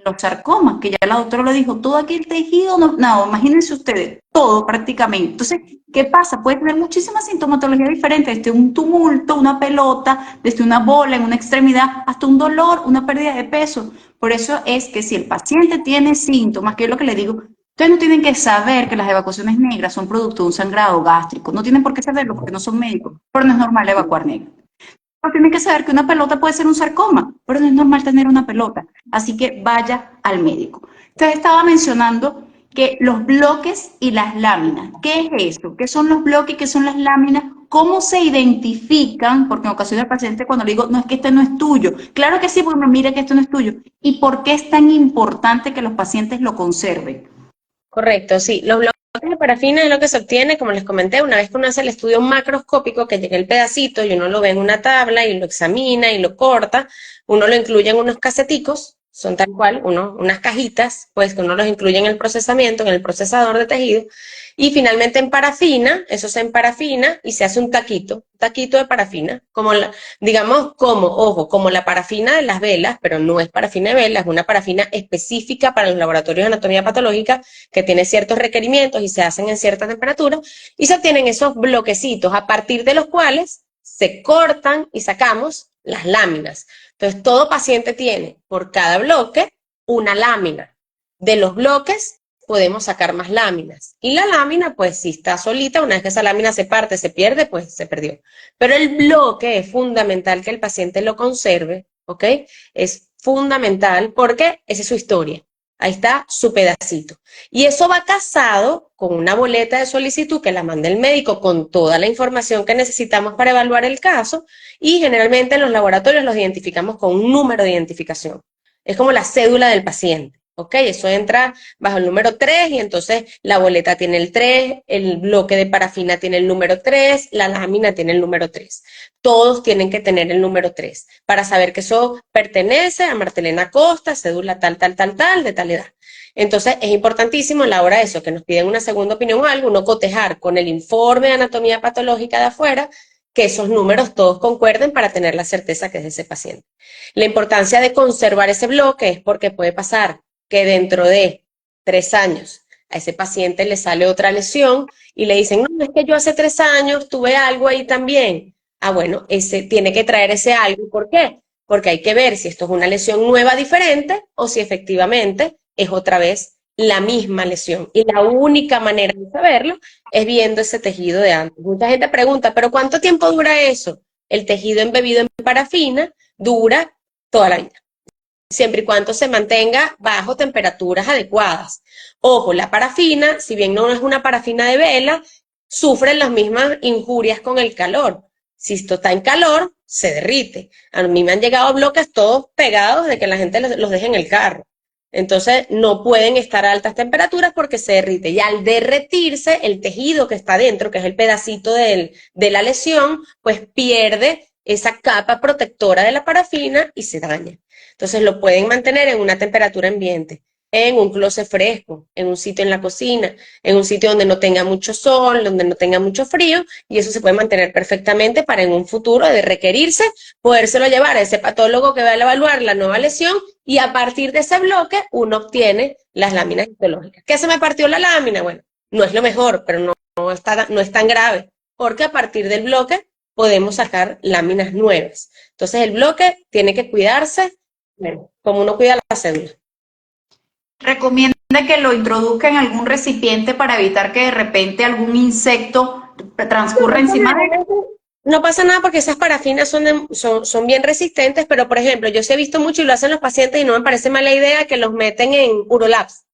los sarcomas, que ya la doctora lo dijo, todo aquel tejido, no, imagínense ustedes, todo prácticamente. Entonces, ¿qué pasa? Puede tener muchísimas sintomatologías diferentes, desde un tumulto, una pelota, desde una bola en una extremidad, hasta un dolor, una pérdida de peso. Por eso es que si el paciente tiene síntomas, que es lo que le digo, ustedes no tienen que saber que las evacuaciones negras son producto de un sangrado gástrico, no tienen por qué saberlo porque no son médicos, pero no es normal evacuar negro. Pero tienen que saber que una pelota puede ser un sarcoma, pero no es normal tener una pelota. Así que vaya al médico. Usted estaba mencionando que los bloques y las láminas. ¿Qué es eso? ¿Qué son los bloques y qué son las láminas? ¿Cómo se identifican? Porque en ocasiones el paciente cuando le digo, no es que este no es tuyo. Claro que sí, porque me mira que esto no es tuyo. ¿Y por qué es tan importante que los pacientes lo conserven? Correcto, sí. Los bloques de parafina es lo que se obtiene, como les comenté, una vez que uno hace el estudio macroscópico, que llega el pedacito y uno lo ve en una tabla y lo examina y lo corta, uno lo incluye en unos caseticos, son tal cual, unas cajitas, pues que uno los incluye en el procesamiento, en el procesador de tejido, y finalmente en parafina, eso se emparafina y se hace un taquito de parafina, como digamos, ojo, como la parafina de las velas, pero no es parafina de velas, es una parafina específica para los laboratorios de anatomía patológica que tiene ciertos requerimientos y se hacen en cierta temperatura, y se obtienen esos bloquecitos a partir de los cuales se cortan y sacamos las láminas. Entonces, todo paciente tiene por cada bloque una lámina. De los bloques podemos sacar más láminas. Y la lámina, pues si está solita, una vez que esa lámina se parte, se pierde, pues se perdió. Pero el bloque es fundamental que el paciente lo conserve, ¿ok? Es fundamental porque esa es su historia. Ahí está su pedacito. Y eso va casado con una boleta de solicitud que la manda el médico con toda la información que necesitamos para evaluar el caso, y generalmente en los laboratorios los identificamos con un número de identificación. Es como la cédula del paciente. ¿Ok? Eso entra bajo el número 3 y entonces la boleta tiene el 3, el bloque de parafina tiene el número 3, la lámina tiene el número 3. Todos tienen que tener el número 3 para saber que eso pertenece a Martelena Costa, cédula tal, de tal edad. Entonces es importantísimo a la hora de eso, que nos piden una segunda opinión o algo, uno cotejar con el informe de anatomía patológica de afuera, que esos números todos concuerden para tener la certeza que es de ese paciente. La importancia de conservar ese bloque es porque puede pasar que dentro de 3 años a ese paciente le sale otra lesión y le dicen, no, es que yo hace 3 años tuve algo ahí también. Ah, bueno, ese tiene que traer ese algo. ¿Por qué? Porque hay que ver si esto es una lesión nueva diferente o si efectivamente es otra vez la misma lesión. Y la única manera de saberlo es viendo ese tejido de antes. Mucha gente pregunta, ¿pero cuánto tiempo dura eso? El tejido embebido en parafina dura toda la vida, siempre y cuando se mantenga bajo temperaturas adecuadas. Ojo, la parafina, si bien no es una parafina de vela, sufre las mismas injurias con el calor. Si esto está en calor, se derrite. A mí me han llegado bloques todos pegados de que la gente los deje en el carro. Entonces, no pueden estar a altas temperaturas porque se derrite. Y al derretirse, el tejido que está dentro, que es el pedacito de la lesión, pues pierde esa capa protectora de la parafina y se daña. Entonces lo pueden mantener en una temperatura ambiente. en un closet fresco, en un sitio en la cocina, en un sitio donde no tenga mucho sol, donde no tenga mucho frío, y eso se puede mantener perfectamente para en un futuro de requerirse, podérselo llevar a ese patólogo que va a evaluar la nueva lesión, y a partir de ese bloque uno obtiene las láminas histológicas. ¿Qué se me partió la lámina? Bueno, no es lo mejor, pero no es tan grave, porque a partir del bloque podemos sacar láminas nuevas. Entonces el bloque tiene que cuidarse, bueno, como uno cuida la cédula. Recomienda que lo introduzca en algún recipiente para evitar que de repente algún insecto transcurra encima de él. No pasa nada porque esas parafinas son bien resistentes, pero por ejemplo, yo sí he visto mucho y lo hacen los pacientes y no me parece mala idea que los meten en Urolabs.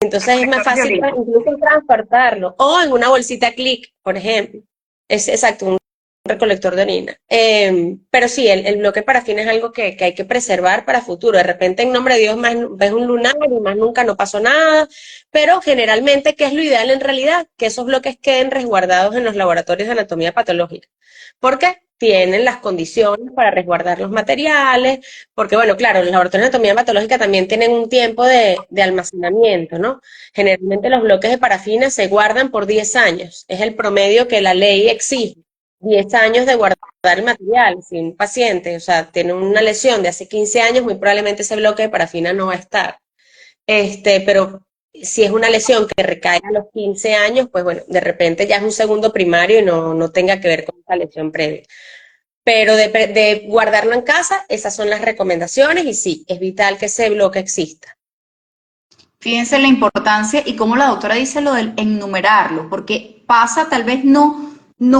Entonces es más fácil incluso transportarlo. O en una bolsita Click, por ejemplo. Es exacto, un recolector de orina. Pero sí, el bloque de parafina es algo que hay que preservar para futuro. De repente, en nombre de Dios, más ves un lunar y más nunca no pasó nada. Pero generalmente, ¿qué es lo ideal en realidad? Que esos bloques queden resguardados en los laboratorios de anatomía patológica. Porque tienen las condiciones para resguardar los materiales, porque bueno, claro, los laboratorios de anatomía patológica también tienen un tiempo de almacenamiento, ¿no? Generalmente los bloques de parafina se guardan por 10 años, es el promedio que la ley exige, 10 años de guardar el material. Si un paciente, o sea, tiene una lesión de hace 15 años, muy probablemente ese bloque de parafina no va a estar. Pero si es una lesión que recae a los 15 años, pues bueno, de repente ya es un segundo primario y no tenga que ver con esa lesión previa. Pero de guardarlo en casa, esas son las recomendaciones y sí, es vital que ese bloque exista. Fíjense la importancia y como la doctora dice lo del enumerarlo, porque pasa tal vez no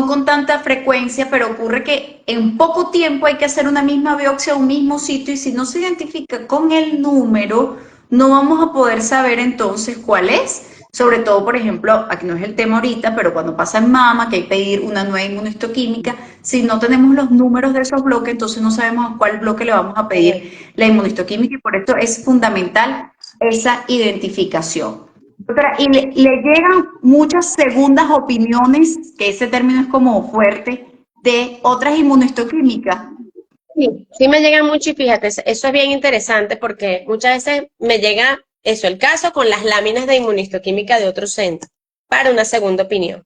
con tanta frecuencia, pero ocurre que en poco tiempo hay que hacer una misma biopsia a un mismo sitio y si no se identifica con el número, no vamos a poder saber entonces cuál es. Sobre todo, por ejemplo, aquí no es el tema ahorita, pero cuando pasa en mama, que hay que pedir una nueva inmunohistoquímica, si no tenemos los números de esos bloques, entonces no sabemos a cuál bloque le vamos a pedir la inmunohistoquímica y por esto es fundamental esa identificación. Doctora, y le llegan muchas segundas opiniones, que ese término es como fuerte, de otras inmunohistoquímicas. Sí, sí me llega mucho y fíjate, eso es bien interesante porque muchas veces me llega eso, el caso con las láminas de inmunistoquímica de otro centro para una segunda opinión.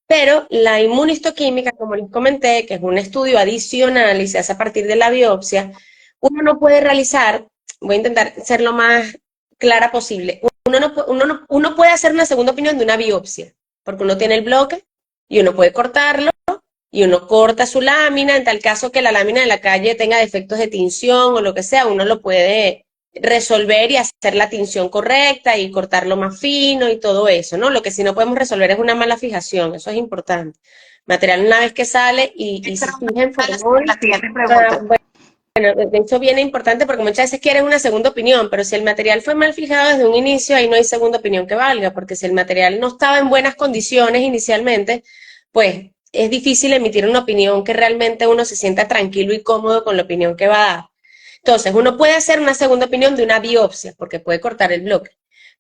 Pero la inmunistoquímica, como les comenté, que es un estudio adicional y se hace a partir de la biopsia, uno no puede realizar, voy a intentar ser lo más clara posible, uno puede hacer una segunda opinión de una biopsia, porque uno tiene el bloque y uno puede cortarlo y uno corta su lámina, en tal caso que la lámina de la calle tenga defectos de tinción o lo que sea, uno lo puede resolver y hacer la tinción correcta y cortarlo más fino y todo eso, ¿no? Lo que sí no podemos resolver es una mala fijación, eso es importante. Material una vez que sale y se fija en formol, La siguiente pregunta. bueno, de hecho viene importante porque muchas veces quieren una segunda opinión, pero si el material fue mal fijado desde un inicio, ahí no hay segunda opinión que valga, porque si el material no estaba en buenas condiciones inicialmente, pues es difícil emitir una opinión que realmente uno se sienta tranquilo y cómodo con la opinión que va a dar. Entonces, uno puede hacer una segunda opinión de una biopsia, porque puede cortar el bloque.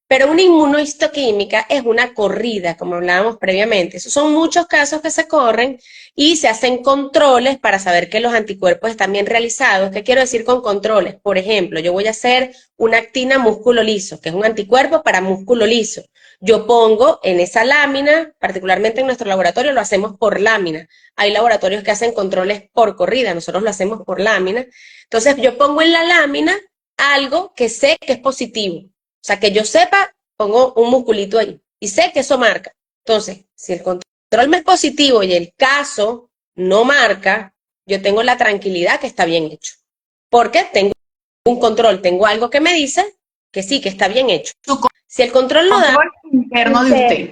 Pero una inmunohistoquímica es una corrida, como hablábamos previamente. Esos son muchos casos que se corren y se hacen controles para saber que los anticuerpos están bien realizados. ¿Qué quiero decir con controles? Por ejemplo, yo voy a hacer una actina músculo liso, que es un anticuerpo para músculo liso. Yo pongo en esa lámina, particularmente en nuestro laboratorio, lo hacemos por lámina. Hay laboratorios que hacen controles por corrida, nosotros lo hacemos por lámina. Entonces, yo pongo en la lámina algo que sé que es positivo. O sea, que yo sepa, pongo un musculito ahí y sé que eso marca. Entonces, si el control me es positivo y el caso no marca, yo tengo la tranquilidad que está bien hecho. Porque tengo un control, tengo algo que me dice que sí, que está bien hecho. Si el control no da, Control interno de usted.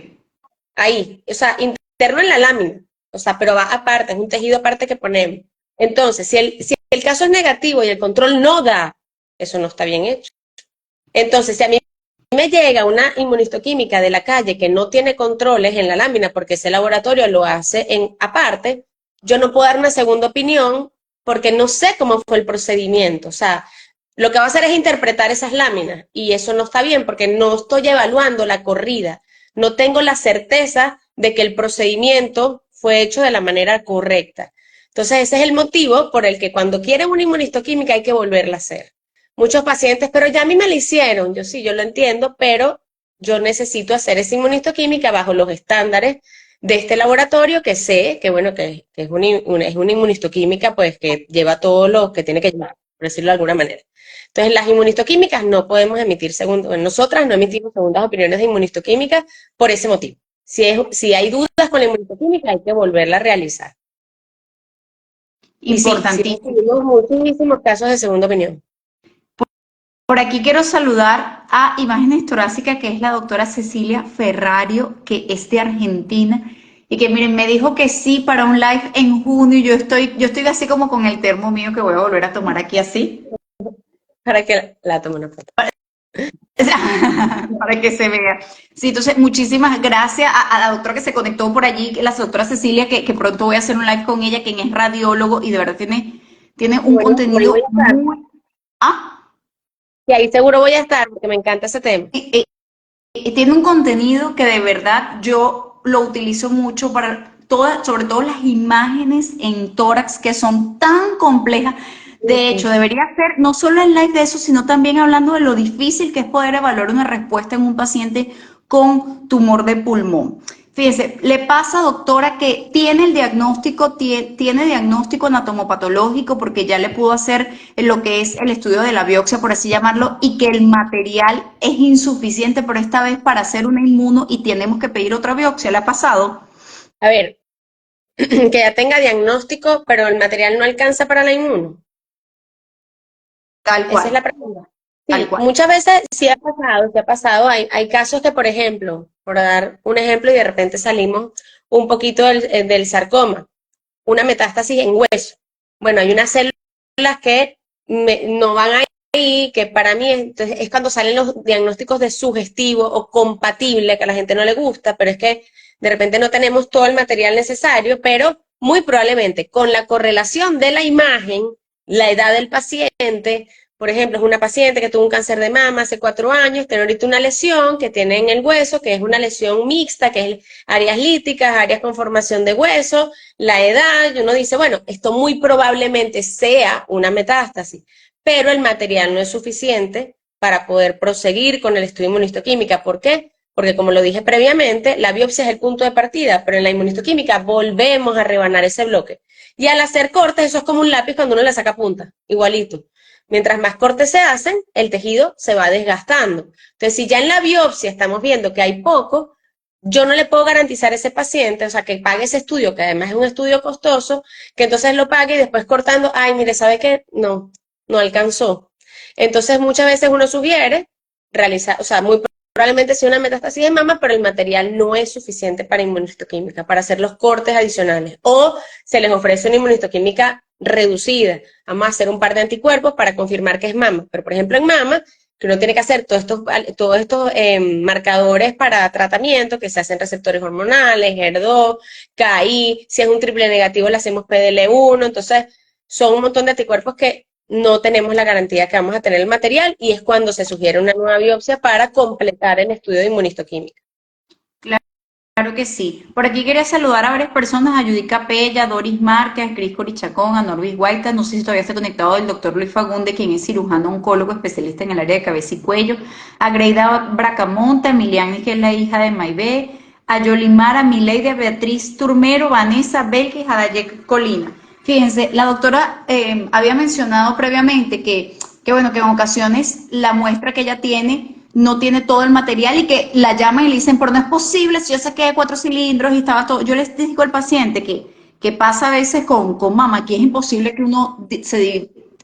ahí, o sea, interno en la lámina, o sea, pero va aparte, es un tejido aparte que ponemos. Entonces, si el caso es negativo y el control no da, eso no está bien hecho. Entonces, si a mí me llega una inmunistoquímica de la calle que no tiene controles en la lámina porque ese laboratorio lo hace en aparte, yo no puedo dar una segunda opinión porque no sé cómo fue el procedimiento. O sea, lo que va a hacer es interpretar esas láminas y eso no está bien porque no estoy evaluando la corrida. No tengo la certeza de que el procedimiento fue hecho de la manera correcta. Entonces, ese es el motivo por el que cuando quieren una inmunistoquímica hay que volverla a hacer. muchos pacientes, pero ya a mí me lo hicieron, yo sí, yo lo entiendo, pero yo necesito hacer esa inmunistoquímica bajo los estándares de este laboratorio que sé que, bueno, que es una inmunistoquímica pues que lleva todo lo que tiene que llevar, por decirlo de alguna manera. Entonces, las inmunistoquímicas no podemos emitir nosotras no emitimos segundas opiniones de inmunistoquímica por ese motivo. Si hay dudas con la inmunistoquímica, hay que volverla a realizar. Y sí Importantísimo. recibimos muchísimos casos de segunda opinión. Por aquí quiero saludar a Imágenes Torácicas, que es la doctora Cecilia Ferrario, que es de Argentina, y que miren, me dijo que sí para un live en junio. Yo estoy así como con el termo mío que voy a volver a tomar aquí así, Para que la tome una foto. para que se vea. Sí, entonces muchísimas gracias a la doctora que se conectó por allí, la doctora Cecilia, que pronto voy a hacer un live con ella, quien es radiólogo y de verdad tiene un Bueno, ahí contenido voy a estar. muy... Ah, Y ahí seguro voy a estar, porque me encanta ese tema. tiene un contenido que de verdad yo lo utilizo mucho para todas, sobre todo las imágenes en tórax que son tan complejas. De hecho, debería ser no solo el live de eso, sino también hablando de lo difícil que es poder evaluar una respuesta en un paciente con tumor de pulmón. Fíjese, le pasa, doctora, que tiene el diagnóstico, tiene diagnóstico anatomopatológico porque ya le pudo hacer lo que es el estudio de la biopsia, por así llamarlo, y que el material es insuficiente, pero esta vez para hacer una inmuno y tenemos que pedir otra biopsia. ¿Le ha pasado? A ver, que ya tenga diagnóstico, pero el material no alcanza para la inmuno. Tal Esa es cual, la pregunta. tal Sí, cual. muchas veces sí ha pasado. Hay casos que, por ejemplo, por dar un ejemplo, y de repente salimos un poquito del sarcoma, una metástasis en hueso. Bueno, hay unas células que no van ahí, que para mí entonces, es cuando salen los diagnósticos de sugestivo o compatible, que a la gente no le gusta, pero es que de repente no tenemos todo el material necesario, pero muy probablemente con la correlación de la imagen, la edad del paciente, por ejemplo, es una paciente que tuvo un cáncer de mama hace 4 años, tiene ahorita una lesión que tiene en el hueso, que es una lesión mixta, que es áreas líticas, áreas con formación de hueso, la edad, y uno dice, bueno, esto muy probablemente sea una metástasis, pero el material no es suficiente para poder proseguir con el estudio de inmunistoquímica. ¿Por qué? Porque como lo dije previamente, la biopsia es el punto de partida, pero en la inmunistoquímica volvemos a rebanar ese bloque. Y al hacer cortes, eso es como un lápiz cuando uno le saca punta, igualito. Mientras más cortes se hacen, el tejido se va desgastando. Entonces, si ya en la biopsia estamos viendo que hay poco, yo no le puedo garantizar a ese paciente, o sea, que pague ese estudio, que además es un estudio costoso, que entonces lo pague y después cortando, ay, mire, ¿sabe qué? No alcanzó. Entonces, muchas veces uno sugiere realizar, o sea, muy probablemente sea una metástasis de mama, pero el material no es suficiente para inmunistoquímica, para hacer los cortes adicionales. O se les ofrece una inmunistoquímica reducida. Vamos a hacer un par de anticuerpos para confirmar que es mama. Pero, por ejemplo, en mama, que uno tiene que hacer todos estos marcadores para tratamiento, que se hacen receptores hormonales, HER2, KI, si es un triple negativo le hacemos PDL1, entonces son un montón de anticuerpos que no tenemos la garantía que vamos a tener el material y es cuando se sugiere una nueva biopsia para completar el estudio de inmunistoquímica. Claro que sí. Por aquí quería saludar a varias personas, a Judy Capella, Doris Márquez, Cris Corichacón, a Norvis Guaita, no sé si todavía está conectado el doctor Luis Fagunde, quien es cirujano oncólogo especialista en el área de cabeza y cuello, a Greida Bracamonte, a Miliani, que es la hija de Maibé, a Yolimar, a Mileide, a Beatriz Turmero, Vanessa Belkis, a Dayek Colina. Fíjense, la doctora había mencionado previamente que, bueno, que en ocasiones la muestra que ella tiene no tiene todo el material y que la llaman y le dicen, pero no es posible, si yo saqué 4 cilindros y estaba todo. Yo les digo al paciente que pasa a veces con mamá, que es imposible que uno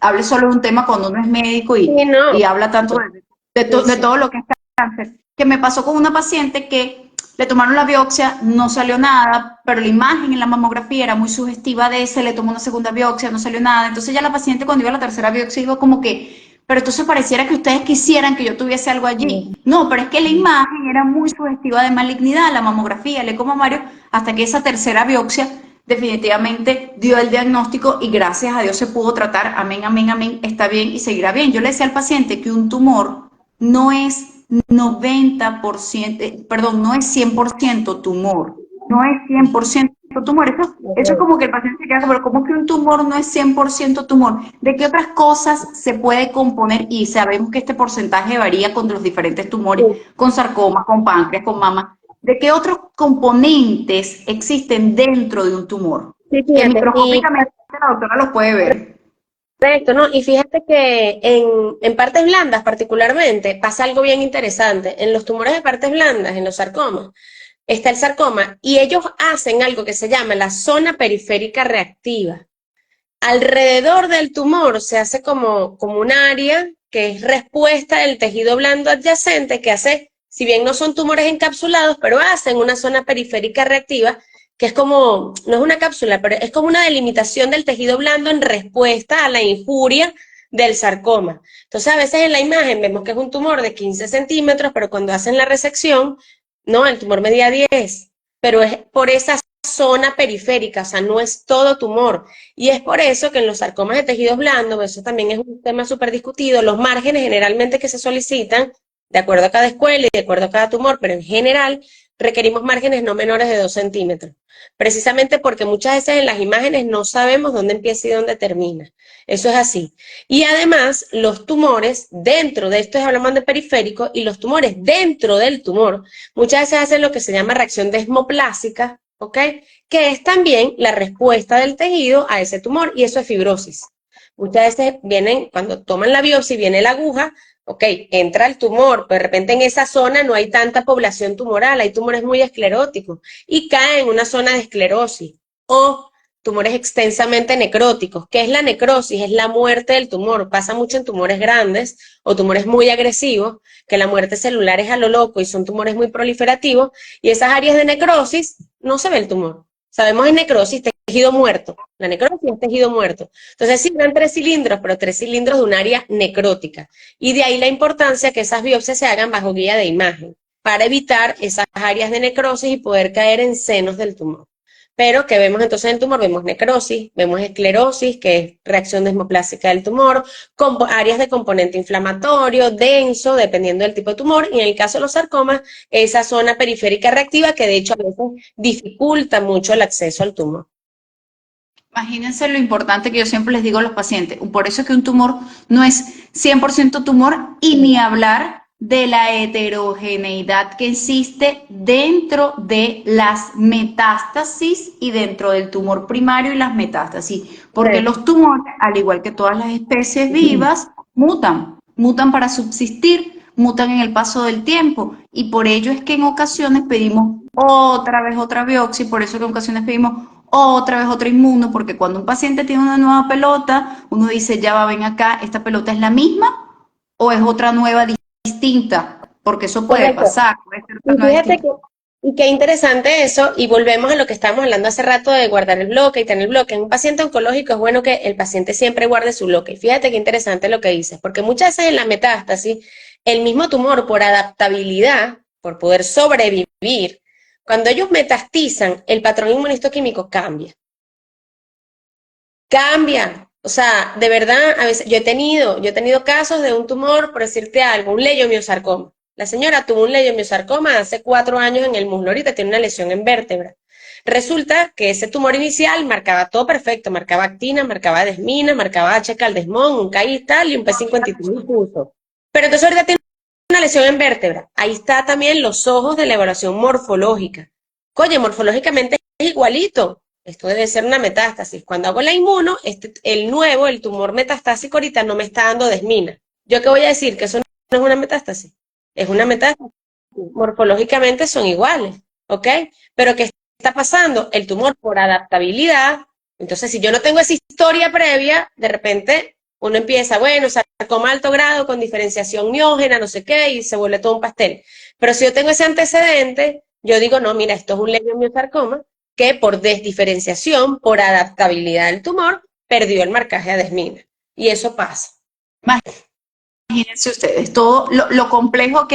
hable solo de un tema cuando uno es médico Sí, y no. habla tanto Sí, de sí. todo lo que es cáncer. Que me pasó con una paciente que le tomaron la biopsia, no salió nada, pero la imagen en la mamografía era muy sugestiva de ese, le tomó una segunda biopsia, no salió nada. Entonces ya la paciente cuando iba a la tercera biopsia dijo como que, pero entonces pareciera que ustedes quisieran que yo tuviese algo allí. No, pero es que la imagen era muy sugestiva de malignidad, la mamografía, el eco mamario, hasta que esa tercera biopsia definitivamente dio el diagnóstico y gracias a Dios se pudo tratar, amén, amén, amén, está bien y seguirá bien. Yo le decía al paciente que un tumor no es 90%, perdón, no es 100% tumor, no es 100% 100% tumor. Eso es como que el paciente se queda, pero ¿cómo que un tumor no es 100% tumor? ¿De qué otras cosas se puede componer? Y sabemos que este porcentaje varía con los diferentes tumores, Sí, con sarcoma, con páncreas, con mama. ¿De qué otros componentes existen dentro de un tumor? sí, Que fíjate, y microscópicamente la doctora los puede ver. correcto, ¿no? Y fíjate que en partes blandas particularmente pasa algo bien interesante. En los tumores de partes blandas, en los sarcomas, está el sarcoma y ellos hacen algo que se llama la zona periférica reactiva. Alrededor del tumor se hace como un área que es respuesta del tejido blando adyacente que hace, si bien no son tumores encapsulados, pero hacen una zona periférica reactiva que es como, no es una cápsula, pero es como una delimitación del tejido blando en respuesta a la injuria del sarcoma. Entonces, a veces en la imagen vemos que es un tumor de 15 centímetros, pero cuando hacen la resección, no, el tumor medía 10, pero es por esa zona periférica, o sea, no es todo tumor. Y es por eso que en los sarcomas de tejidos blandos, eso también es un tema súper discutido, los márgenes generalmente que se solicitan, de acuerdo a cada escuela y de acuerdo a cada tumor, pero en general requerimos márgenes no menores de 2 centímetros, precisamente porque muchas veces en las imágenes no sabemos dónde empieza y dónde termina. Eso es así. Y además, los tumores dentro de esto, hablamos de periférico, y los tumores dentro del tumor, muchas veces hacen lo que se llama reacción desmoplásica, ¿ok? Que es también la respuesta del tejido a ese tumor, y eso es fibrosis. Muchas veces vienen, cuando toman la biopsia, viene la aguja, ok, entra el tumor, pero de repente en esa zona no hay tanta población tumoral, hay tumores muy escleróticos, y cae en una zona de esclerosis, o tumores extensamente necróticos. ¿Qué es la necrosis? Es la muerte del tumor. Pasa mucho en tumores grandes o tumores muy agresivos, que la muerte celular es a lo loco y son tumores muy proliferativos, y esas áreas de necrosis no se ve el tumor. Sabemos en necrosis, tejido muerto. La necrosis es tejido muerto. Entonces sí, eran 3 cilindros, pero 3 cilindros de un área necrótica. Y de ahí la importancia que esas biopsias se hagan bajo guía de imagen, para evitar esas áreas de necrosis y poder caer en senos del tumor. Pero que vemos entonces en el tumor, vemos necrosis, vemos esclerosis, que es reacción desmoplásica del tumor, áreas de componente inflamatorio, denso, dependiendo del tipo de tumor, y en el caso de los sarcomas, esa zona periférica reactiva que de hecho a veces dificulta mucho el acceso al tumor. Imagínense lo importante que yo siempre les digo a los pacientes. Por eso es que un tumor no es 100% tumor y ni hablar de la heterogeneidad que existe dentro de las metástasis y dentro del tumor primario y las metástasis. Porque los tumores, al igual que todas las especies vivas, mutan para subsistir, mutan en el paso del tiempo. Y por ello es que en ocasiones pedimos otra vez otra biopsia y por eso que en ocasiones pedimos otra vez otra inmuno, porque cuando un paciente tiene una nueva pelota, uno dice, ya va, ven acá, ¿esta pelota es la misma o es otra nueva distinta? Porque eso puede Correcto. pasar, puede ser otra Y nueva fíjate distinta. que, y qué interesante eso, y volvemos a lo que estábamos hablando hace rato de guardar el bloque y tener el bloque. En un paciente oncológico es bueno que el paciente siempre guarde su bloque. Y fíjate qué interesante lo que dices, porque muchas veces en la metástasis, el mismo tumor por adaptabilidad, por poder sobrevivir, cuando ellos metastizan, el patrón inmunistoquímico cambia. Cambia. O sea, de verdad, a veces yo he tenido casos de un tumor, por decirte algo, un leiomiosarcoma. La señora tuvo un leiomiosarcoma hace 4 años en el muslo, ahorita tiene una lesión en vértebra. Resulta que ese tumor inicial marcaba todo perfecto, marcaba actina, marcaba desmina, marcaba H. caldesmón, un KI tal y un P53 difuso. Pero entonces ahorita tiene una lesión en vértebra. Ahí está también los ojos de la evaluación morfológica. Oye, morfológicamente es igualito. Esto debe ser una metástasis. Cuando hago la inmuno, el tumor metastásico ahorita no me está dando desmina. ¿Yo qué voy a decir? Que eso no es una metástasis. Es una metástasis. Morfológicamente son iguales, ¿ok? Pero ¿qué está pasando? El tumor por adaptabilidad. Entonces, si yo no tengo esa historia previa, de repente uno empieza, bueno, sarcoma alto grado con diferenciación miógena, no sé qué, y se vuelve todo un pastel. Pero si yo tengo ese antecedente, yo digo, no, mira, esto es un leiomiosarcoma que por desdiferenciación, por adaptabilidad del tumor, perdió el marcaje a desmina. Y eso pasa. Imagínense ustedes, todo lo complejo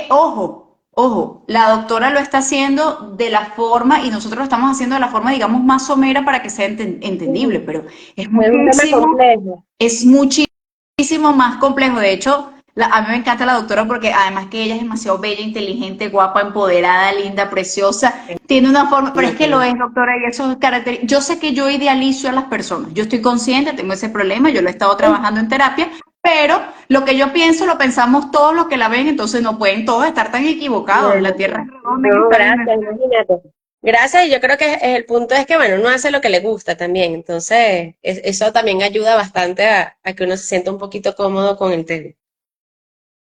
ojo, la doctora lo está haciendo de la forma, y nosotros lo estamos haciendo de la forma, digamos, más somera para que sea entendible, pero es Es un tema complejo. es muchísimo más complejo. De hecho, A mí me encanta la doctora porque además que ella es demasiado bella, inteligente, guapa, empoderada, linda, preciosa. Tiene una forma, pero es que lo es, doctora, y eso es carácter. Yo sé que yo idealizo a las personas. Yo estoy consciente, tengo ese problema, yo lo he estado trabajando en terapia, pero lo que yo pienso lo pensamos todos los que la ven, entonces no pueden todos estar tan equivocados. La Tierra es redonda en No, esta gracias, dimensión. imagínate. Gracias, y yo creo que el punto es que, bueno, uno hace lo que le gusta también, entonces eso también ayuda bastante a que uno se sienta un poquito cómodo con el tema.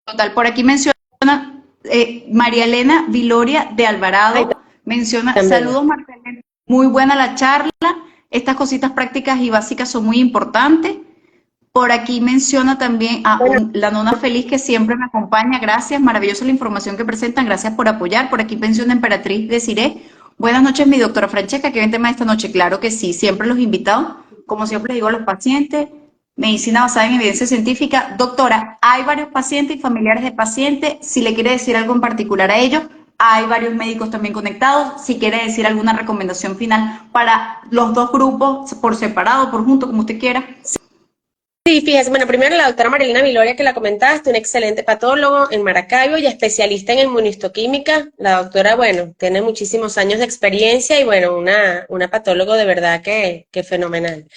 Total, por aquí menciona María Elena Viloria de Ay, Alvarado, menciona, tan bella. saludos Marcelena, muy buena la charla, estas cositas prácticas y básicas son muy importantes. Por aquí menciona también a Bueno, la nona feliz que siempre me acompaña, gracias, maravillosa la información que presentan, gracias por apoyar. Por aquí menciona Emperatriz Desiree, buenas noches mi doctora Francesca, ¿qué ven tema de esta noche? Claro que sí, siempre los invitados, como siempre les digo a los pacientes, medicina basada en evidencia científica. Doctora, hay varios pacientes y familiares de pacientes, si le quiere decir algo en particular a ellos, hay varios médicos también conectados, si quiere decir alguna recomendación final para los dos grupos, por separado, por junto, como usted quiera. sí, fíjese, bueno, primero la doctora Marilena Viloria, que la comentaste, un excelente patólogo en Maracaibo y especialista en inmunistoquímica. La doctora, bueno, tiene muchísimos años de experiencia y, bueno, una patólogo de verdad que fenomenal.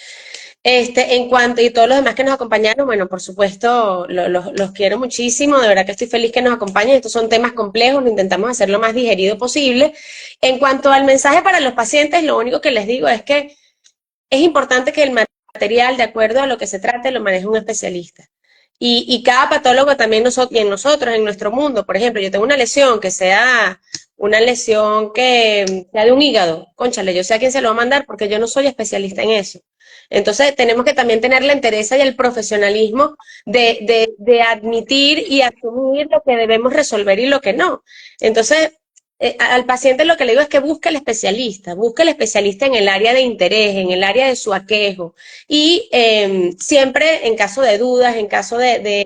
En cuanto, y todos los demás que nos acompañaron, bueno, por supuesto, los quiero muchísimo, de verdad que estoy feliz que nos acompañen. Estos son temas complejos, lo intentamos hacer lo más digerido posible. En cuanto al mensaje para los pacientes, lo único que les digo es que es importante que el material, de acuerdo a lo que se trate, lo maneje un especialista. Y cada patólogo también y en nosotros, en nuestro mundo, por ejemplo, yo tengo una lesión que sea una lesión que sea de un hígado, cónchale, yo sé a quién se lo va a mandar porque yo no soy especialista en eso. Entonces tenemos que también tener la entereza y el profesionalismo de admitir y asumir lo que debemos resolver y lo que no. Entonces, al paciente lo que le digo es que busque el especialista en el área de interés, en el área de su aquejo. Y siempre en caso de dudas, en caso de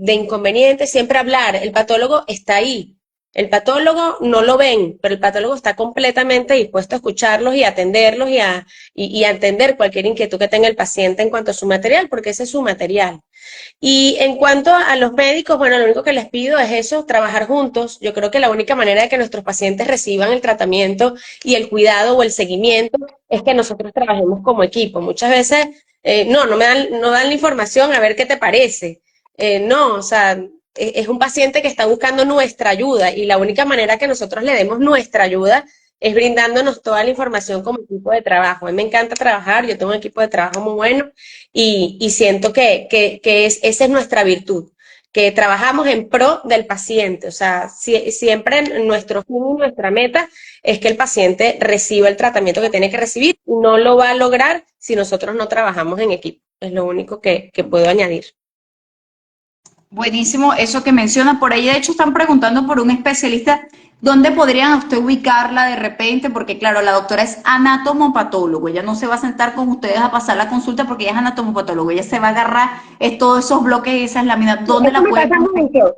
inconvenientes, siempre hablar. El patólogo está ahí. El patólogo no lo ven, pero el patólogo está completamente dispuesto a escucharlos y atenderlos y a entender cualquier inquietud que tenga el paciente en cuanto a su material, porque ese es su material. Y en cuanto a los médicos, bueno, lo único que les pido es eso, trabajar juntos. Yo creo que la única manera de que nuestros pacientes reciban el tratamiento y el cuidado o el seguimiento es que nosotros trabajemos como equipo. Muchas veces, no dan la información a ver qué te parece. No, o sea, es un paciente que está buscando nuestra ayuda y la única manera que nosotros le demos nuestra ayuda es brindándonos toda la información como equipo de trabajo. A mí me encanta trabajar, yo tengo un equipo de trabajo muy bueno y siento esa es nuestra virtud, que trabajamos en pro del paciente, o sea, siempre nuestro fin y nuestra meta es que el paciente reciba el tratamiento que tiene que recibir y no lo va a lograr si nosotros no trabajamos en equipo, es lo único que puedo añadir. Buenísimo eso que menciona. Por ahí, de hecho, están preguntando por un especialista. ¿Dónde podrían usted ubicarla de repente? Porque, claro, la doctora es anatomopatólogo. Ella no se va a sentar con ustedes a pasar la consulta porque ella es anatomopatólogo. Ella se va a agarrar todos esos bloques y esas láminas. ¿Dónde Eso la me pueden pasa conseguir? mucho.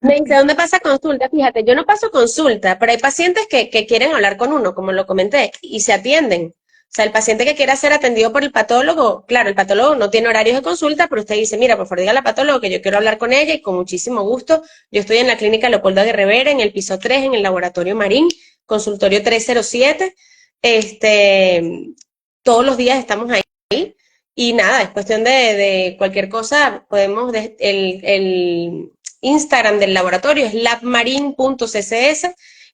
Me dice, ¿dónde pasa consulta? Fíjate, yo no paso consulta, pero hay pacientes que quieren hablar con uno, como lo comenté, y se atienden. O sea, el paciente que quiera ser atendido por el patólogo, claro, el patólogo no tiene horarios de consulta, pero usted dice, mira, por favor, diga a la patóloga que yo quiero hablar con ella y con muchísimo gusto. Yo estoy en la clínica Leopoldo Guerrevera, en el piso 3, en el laboratorio Marín, consultorio 307. Este, todos los días estamos ahí. Y nada, es cuestión de cualquier cosa, podemos, el Instagram del laboratorio es labmarin.ccs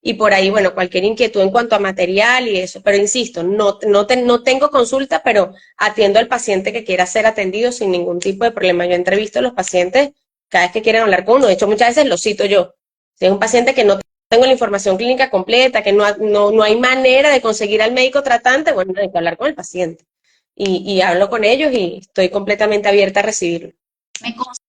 y por ahí, bueno, cualquier inquietud en cuanto a material y eso, pero insisto, no tengo consulta, pero atiendo al paciente que quiera ser atendido sin ningún tipo de problema. Yo entrevisto a los pacientes cada vez que quieren hablar con uno, de hecho muchas veces lo cito yo. Si es un paciente que no tengo la información clínica completa, que no hay manera de conseguir al médico tratante, bueno, hay que hablar con el paciente y hablo con ellos y estoy completamente abierta a recibirlo. Me consta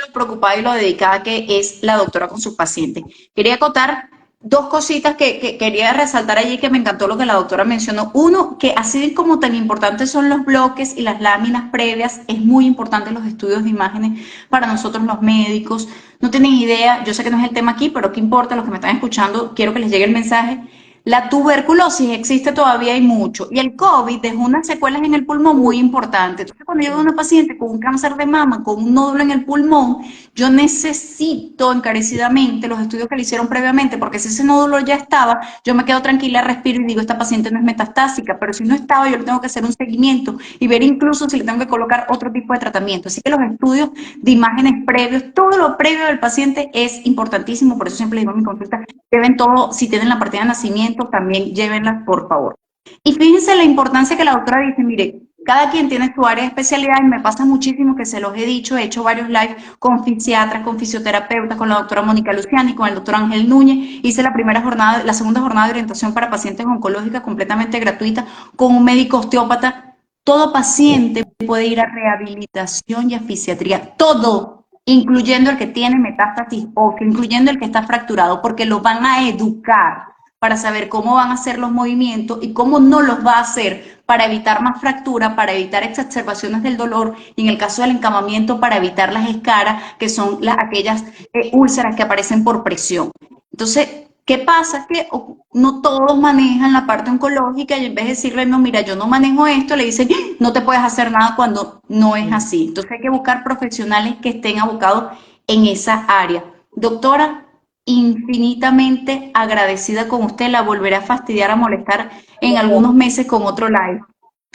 lo preocupada y lo dedicada que es la doctora con sus pacientes. Quería acotar dos cositas que quería resaltar allí que me encantó lo que la doctora mencionó. Uno, que así como tan importantes son los bloques y las láminas previas, es muy importante los estudios de imágenes para nosotros los médicos. No tienen idea, yo sé que no es el tema aquí, pero qué importa, los que me están escuchando, quiero que les llegue el mensaje La tuberculosis existe todavía y mucho. Y el COVID dejó unas secuelas en el pulmón muy importantes. Entonces, cuando yo veo a una paciente con un cáncer de mama, con un nódulo en el pulmón, yo necesito encarecidamente los estudios que le hicieron previamente, porque si ese nódulo ya estaba, yo me quedo tranquila, respiro y digo, esta paciente no es metastásica, pero si no estaba, yo le tengo que hacer un seguimiento y ver incluso si le tengo que colocar otro tipo de tratamiento. Así que los estudios de imágenes previos, todo lo previo del paciente es importantísimo, por eso siempre digo en mi consulta, lleven todo, si tienen la partida de nacimiento, también llévenla, por favor. Y fíjense la importancia que la doctora dice, mire, cada quien tiene su área de especialidad y me pasa muchísimo que se los he dicho, he hecho varios lives con fisiatras, con fisioterapeutas, con la doctora Mónica Luciani, con el doctor Ángel Núñez, hice la segunda jornada de orientación para pacientes oncológicas completamente gratuita con un médico osteópata. Todo paciente puede ir a rehabilitación y a fisiatría, todo, incluyendo el que tiene metástasis ósea, incluyendo el que está fracturado, porque lo van a educar para saber cómo van a hacer los movimientos y cómo no los va a hacer para evitar más fractura, para evitar exacerbaciones del dolor y en el caso del encamamiento para evitar las escaras, que son aquellas úlceras que aparecen por presión. Entonces, ¿qué pasa? Que no todos manejan la parte oncológica y en vez de decirle, no, mira, yo no manejo esto, le dicen, no te puedes hacer nada cuando no es así. Entonces hay que buscar profesionales que estén abocados en esa área. Doctora, infinitamente agradecida con usted, la volveré a fastidiar, a molestar en algunos meses con otro live.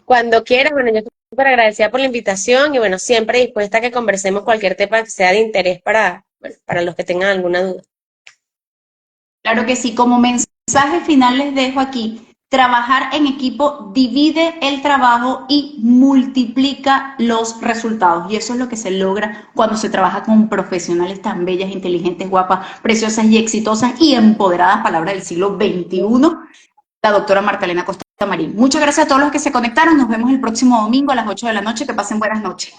Cuando quieras, bueno, yo estoy súper agradecida por la invitación y bueno, siempre dispuesta a que conversemos cualquier tema que sea de interés bueno, para los que tengan alguna duda. Claro que sí, como mensaje final les dejo aquí, trabajar en equipo divide el trabajo y multiplica los resultados. Y eso es lo que se logra cuando se trabaja con profesionales tan bellas, inteligentes, guapas, preciosas y exitosas y empoderadas, palabra del siglo XXI, la doctora Marta Elena Costa Marín. Muchas gracias a todos los que se conectaron. Nos vemos el próximo domingo a las 8 de la noche. Que pasen buenas noches.